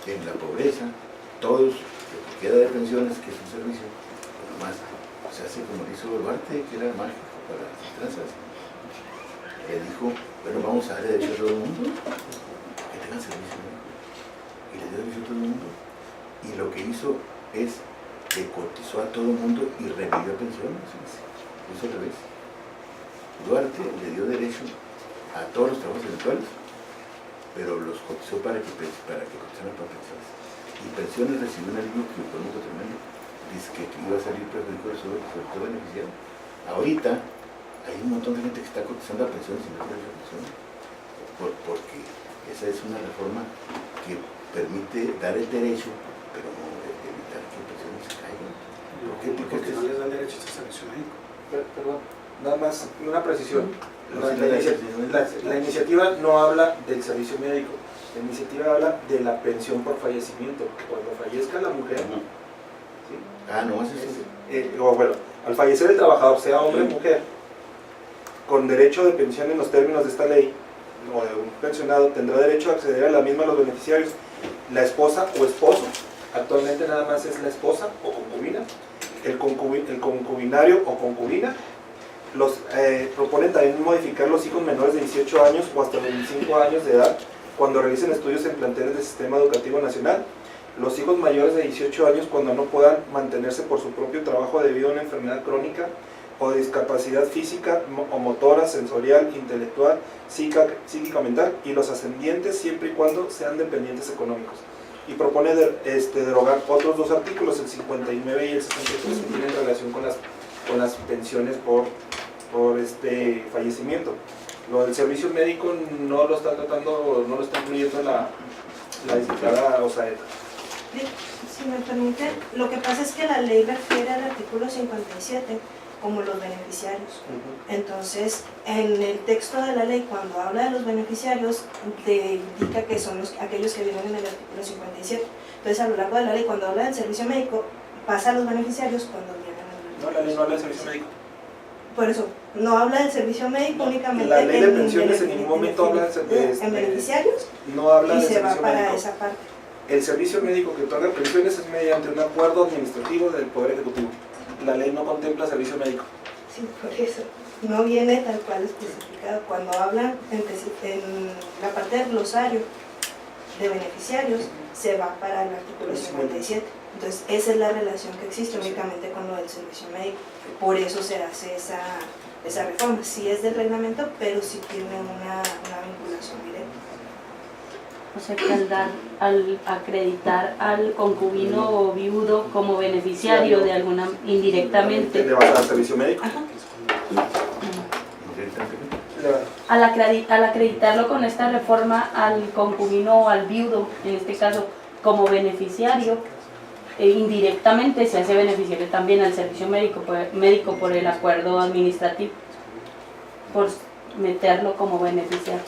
En la pobreza, todos, lo que queda de pensiones, que es un servicio, nomás se hace como lo hizo Duarte, que era mágico para las tranzas. Le dijo, bueno, vamos a darle derecho a todo el mundo, que tengan servicio médico. Y le dio derecho a todo el mundo. Y lo que hizo es que cotizó a todo el mundo y revivió pensiones. Eso al revés. Duarte le dio derecho a todos los trabajos eventuales, pero los cotizó para que cotizaran para pensiones. Y pensiones recibió un alivio que fue muy tremendo. Dice que iba a salir perjudicado sobre todo beneficiado. Ahorita hay un montón de gente que está cotizando a pensiones y no tiene pensiones, porque esa es una reforma que permite dar el derecho, pero no evitar que pensiones se caigan. ¿Por qué? Porque no les da derecho a servicio médico. Perdón, nada más una precisión. La iniciativa no habla del servicio médico, la iniciativa habla de la pensión por fallecimiento. Cuando fallezca la mujer, ¿sí? No hace eso. Bueno, al fallecer el trabajador, sea hombre o mujer, con derecho de pensión en los términos de esta ley, o de un pensionado, tendrá derecho a acceder a la misma los beneficiarios, la esposa o esposo. Actualmente nada más es la esposa o concubina, el concubinario o concubina. Proponen también modificar los hijos menores de 18 años o hasta 25 años de edad cuando realicen estudios en planteles del Sistema Educativo Nacional. Los hijos mayores de 18 años cuando no puedan mantenerse por su propio trabajo debido a una enfermedad crónica o de discapacidad física o motora, sensorial, intelectual, psíquica, mental, y los ascendientes siempre y cuando sean dependientes económicos. Y propone derogar otros dos artículos, el 59 y el 63, que tienen relación con las pensiones por fallecimiento. Lo del servicio médico no lo está tratando, no lo está incluyendo la diputada Osaeta. Si me permite, lo que pasa es que la ley refiere al artículo 57 como los beneficiarios. Entonces, en el texto de la ley, cuando habla de los beneficiarios, te indica que son aquellos que vienen en el artículo 57. Entonces, a lo largo de la ley, cuando habla del servicio médico, pasa a los beneficiarios cuando vienen en el... No, la ley no habla del servicio médico. Por eso, no habla del servicio médico únicamente. La ley de pensiones en ningún momento habla en beneficiarios, no habla y del se va servicio para médico. esa parte. El servicio médico que otorga pensiones es mediante un acuerdo administrativo del Poder Ejecutivo. La ley no contempla servicio médico. Sí, por eso. No viene tal cual especificado. Cuando hablan en la parte del glosario, de beneficiarios se va para el artículo 57. Entonces, esa es la relación que existe únicamente con lo del servicio médico. Por eso se hace esa reforma. Sí es del reglamento, pero sí tiene una vinculación directa. O sea que al acreditar al concubino o viudo como beneficiario de alguna, indirectamente, ¿Le va a dar servicio médico? Ajá. al acreditarlo con esta reforma al concubino o al viudo, en este caso, como beneficiario, indirectamente se hace beneficiario también al servicio médico por el acuerdo administrativo, por meterlo como beneficiario,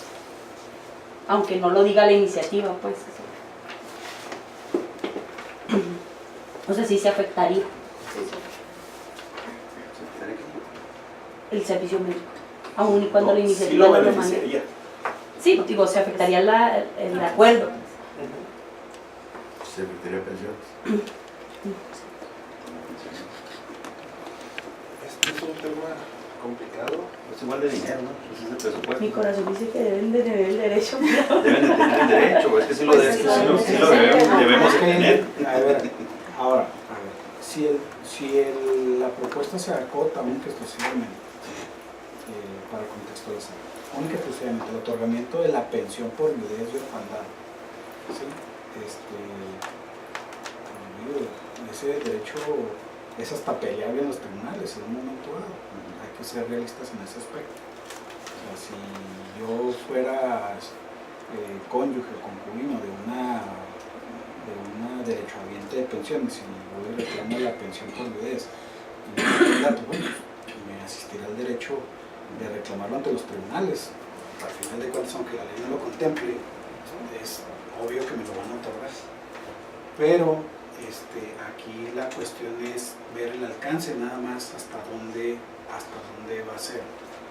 aunque no lo diga la iniciativa, pues. O sea, sí se afectaría el servicio médico, aun y cuando la Sí iniciativa lo no lo mande. beneficiaría. Sí, digo, se afectaría el acuerdo. Secretaría de Pensiones. Este es un tema complicado. Es igual de dinero, ¿no? Pues es el presupuesto. Mi corazón dice que deben de tener el derecho, pero... Deben de tener el derecho, es que sí lo, Pues sí lo debemos de tener. A ver, ahora, si la propuesta se acota única y exclusivamente, para contextualizar, única y exclusivamente el otorgamiento de la pensión por viudez y orfandad, ¿sí? Ese derecho es hasta peleable en los tribunales en un momento dado. Hay que ser realistas en ese aspecto. O sea, si yo fuera cónyuge o concubino de una derechohabiente de pensiones y voy a reclamar la pensión por viudez y no tengo dato, bueno, me asistirá el derecho de reclamarlo ante los tribunales. Al final de cuentas, aunque la ley no lo contemple, es obvio que me lo van a otorgar. Pero aquí la cuestión es ver el alcance nada más hasta dónde va a ser.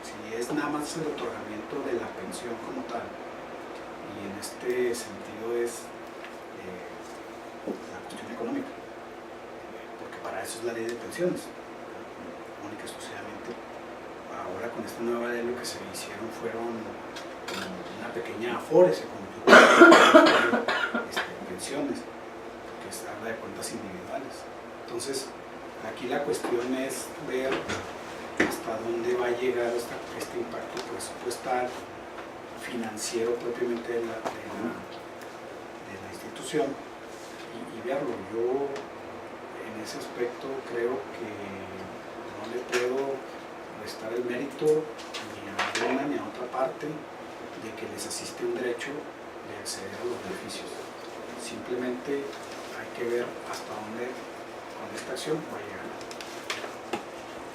Si es nada más el otorgamiento de la pensión como tal, y en este sentido es la cuestión económica, porque para eso es la ley de pensiones, única y exclusivamente. Ahora con esta nueva ley lo que se hicieron fueron una pequeña afore, se convirtió en pensiones, que se habla de cuentas individuales. Entonces, aquí la cuestión es ver hasta dónde va a llegar este impacto presupuestal, financiero propiamente de la institución y verlo. Yo en ese aspecto creo que no le puedo restar el mérito ni a una ni a otra parte de que les asiste un derecho de acceder a los beneficios. Simplemente hay que ver hasta dónde con esta acción va a llegar.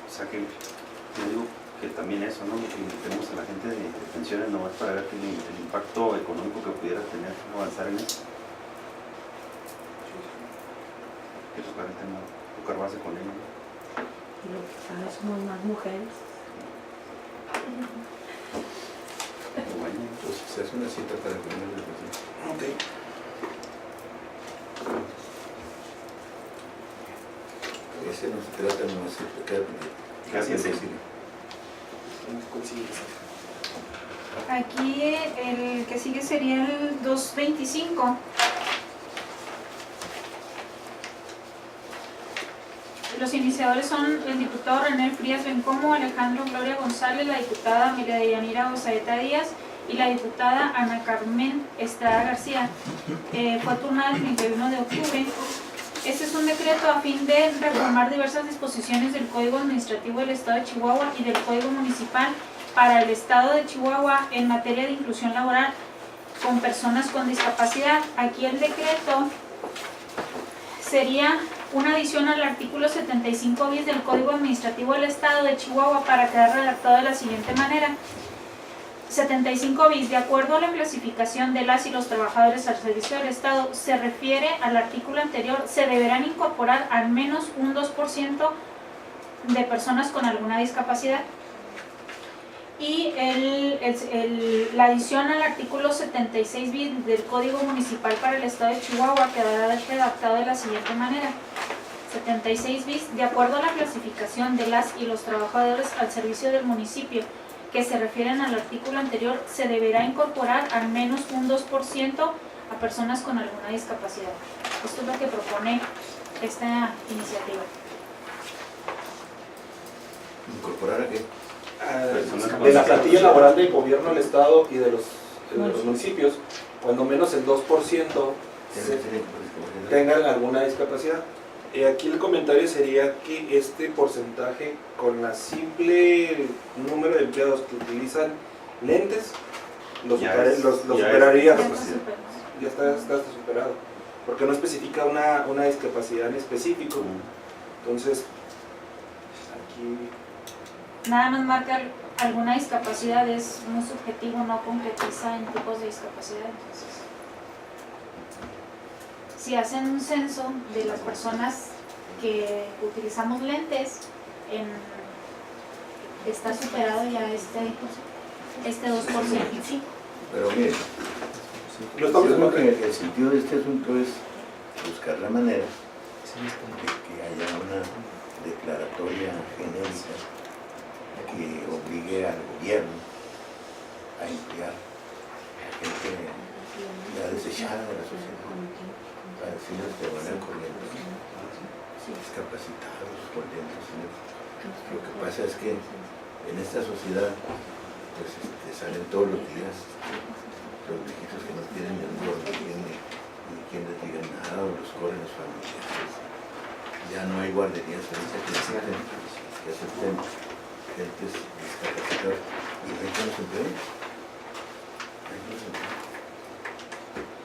O sea que yo digo que también eso, ¿no? Que invitemos a la gente de pensiones nomás para ver el impacto económico que pudiera tener avanzar en eso. Que tocar el tema, tocar base con ellos, ¿no? Y lo que pasa somos más mujeres. Pero bueno, Entonces se hace una cita para el primer de pensión. Ok. Ese no se trata, no se queda pendiente. Gracias. Aquí el que sigue sería el 225. Los iniciadores son el diputado René Frías Bencomo, Alejandro Gloria González, la diputada Amelia Deyanira Osaeta Díaz y la diputada Ana Carmen Estrada García. Fue turnada el 31 de octubre. Este es un decreto a fin de reformar diversas disposiciones del Código Administrativo del Estado de Chihuahua y del Código Municipal para el Estado de Chihuahua en materia de inclusión laboral con personas con discapacidad. Aquí el decreto sería una adición al artículo 75 bis del Código Administrativo del Estado de Chihuahua para quedar redactado de la siguiente manera. 75 bis, de acuerdo a la clasificación de las y los trabajadores al servicio del Estado, se refiere al artículo anterior, se deberán incorporar al menos un 2% de personas con alguna discapacidad. Y la adición al artículo 76 bis del Código Municipal para el Estado de Chihuahua quedará redactado de la siguiente manera. 76 bis, de acuerdo a la clasificación de las y los trabajadores al servicio del municipio que se refieren al artículo anterior, se deberá incorporar al menos un 2% a personas con alguna discapacidad. Esto es lo que propone esta iniciativa. ¿Incorporar a qué? De la plantilla laboral del gobierno del estado y de los municipios, cuando menos el 2% tengan alguna discapacidad. Aquí el comentario sería que este porcentaje, con la simple número de empleados que utilizan lentes, lo superaría. Ya está superado, porque no especifica una discapacidad en específico. Entonces, aquí Nada más marca alguna discapacidad, es muy subjetivo, no concretiza en tipos de discapacidad. Entonces, si hacen un censo de las personas que utilizamos lentes, está superado ya este 2%. Pero mire, yo creo que el sentido de este asunto es buscar la manera de que haya una declaratoria genérica que obligue al gobierno a emplear a gente ya desechada de la sociedad, para decirles de manera corriente, discapacitados, por dentro. Lo que pasa es que en esta sociedad pues, salen todos los días los viejitos que no tienen ni ni quien les diga nada, o los corren los familiares. Ya no hay guarderías que acepten gentes discapacitadas y no hay que los empleen.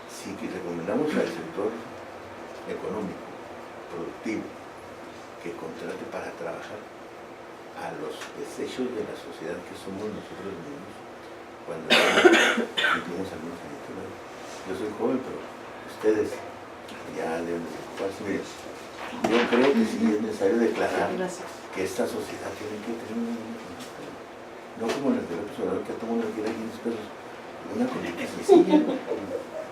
Si recomendamos al sector económico, productivo, que contrate para trabajar a los desechos de la sociedad que somos nosotros mismos, cuando cumplimos algunos años. Yo soy joven, pero ustedes ya deben de ocuparse. Miren, yo creo que sí es necesario declarar que esta sociedad tiene que tener no como las de López Obrador, que a todo mundo le quiere 500 pesos, una conducta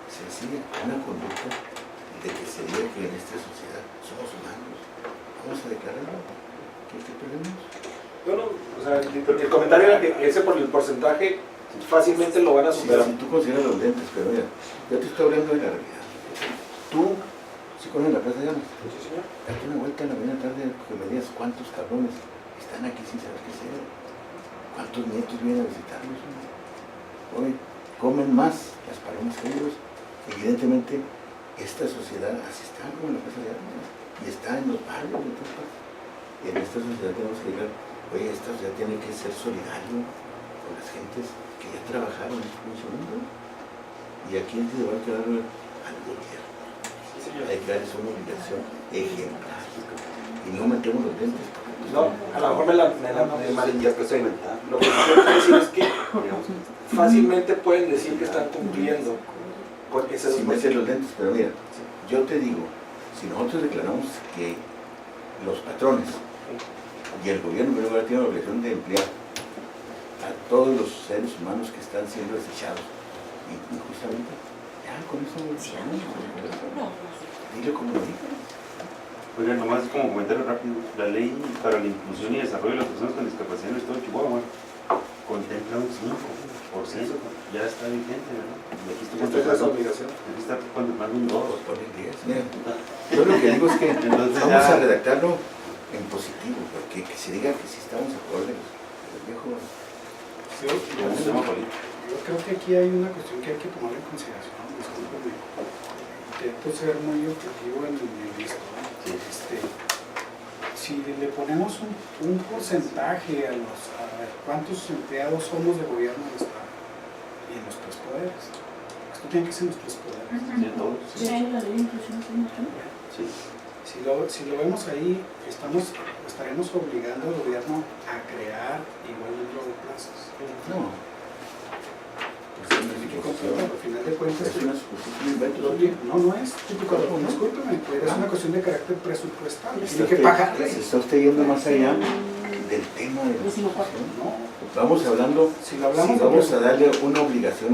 sencilla, una conducta de que se diga que en esta sociedad somos humanos. Vamos a declararlo. ¿Qué perdemos? Bueno, o sea, el comentario era que ese por el porcentaje fácilmente lo van a superar. Si tú consideras los lentes, pero mira, yo te estoy hablando de la realidad. Tú, si conoces la Plaza de Armas, Sí, señor. date una vuelta en la mañana tarde que me digas cuántos cabrones están aquí sin saber qué hacer. ¿Cuántos nietos vienen a visitarlos? Hoy comen más las palomas que ellos. Evidentemente, esta sociedad así está como en la Plaza de Armas y está en los barrios de todas partes. En esta sociedad tenemos que llegar, oye, esta sociedad tiene que ser solidario con las gentes que ya trabajaron en su mundo. Y aquí se va a quedar al gobierno. Hay que darles una obligación ejemplar. Y no metemos los dientes. No, a lo mejor me malinterpreté. Lo que quiero decir es que fácilmente pueden decir que están cumpliendo con ese Si meten los lentes, pero mira, yo te digo, si nosotros declaramos que los patrones y el gobierno en primer lugar tiene la obligación de emplear a todos los seres humanos que están siendo desechados injustamente, ya con eso dile como lo dijo. Oigan, nomás como comentario rápido, la ley para la inclusión y desarrollo de las personas con discapacidad en el estado de Chihuahua contempla un 5%, ya está vigente, ¿verdad? Y aquí esa obligación. Aquí está contemplando un 2%. Por el 10. Mira, yo lo que digo es que Entonces vamos ya- a redactarlo en positivo, porque que se diga que sí estamos a favor de los viejos. Como un tema político. Yo creo que aquí hay una cuestión que hay que tomar en consideración. Discúlpeme. Intento ser muy objetivo en esto. Si le ponemos un porcentaje a ver cuántos empleados somos de gobierno del Estado y en los tres poderes. Esto tiene que ser en los tres poderes. Sí, todos. Sí, la ley de inclusión es mucho. Sí. Si lo vemos ahí, estaremos obligando al gobierno a crear igual número de plazas. No. Pues es una suposición. Al final de cuentas, Es una suposición, un invento. no es típico. Discúlpeme, pero es una cuestión de carácter presupuestal. Está Tiene que usted- pagar. se está usted yendo más allá del tema de la suposición. No, Vamos hablando, si lo hablamos si vamos a darle una obligación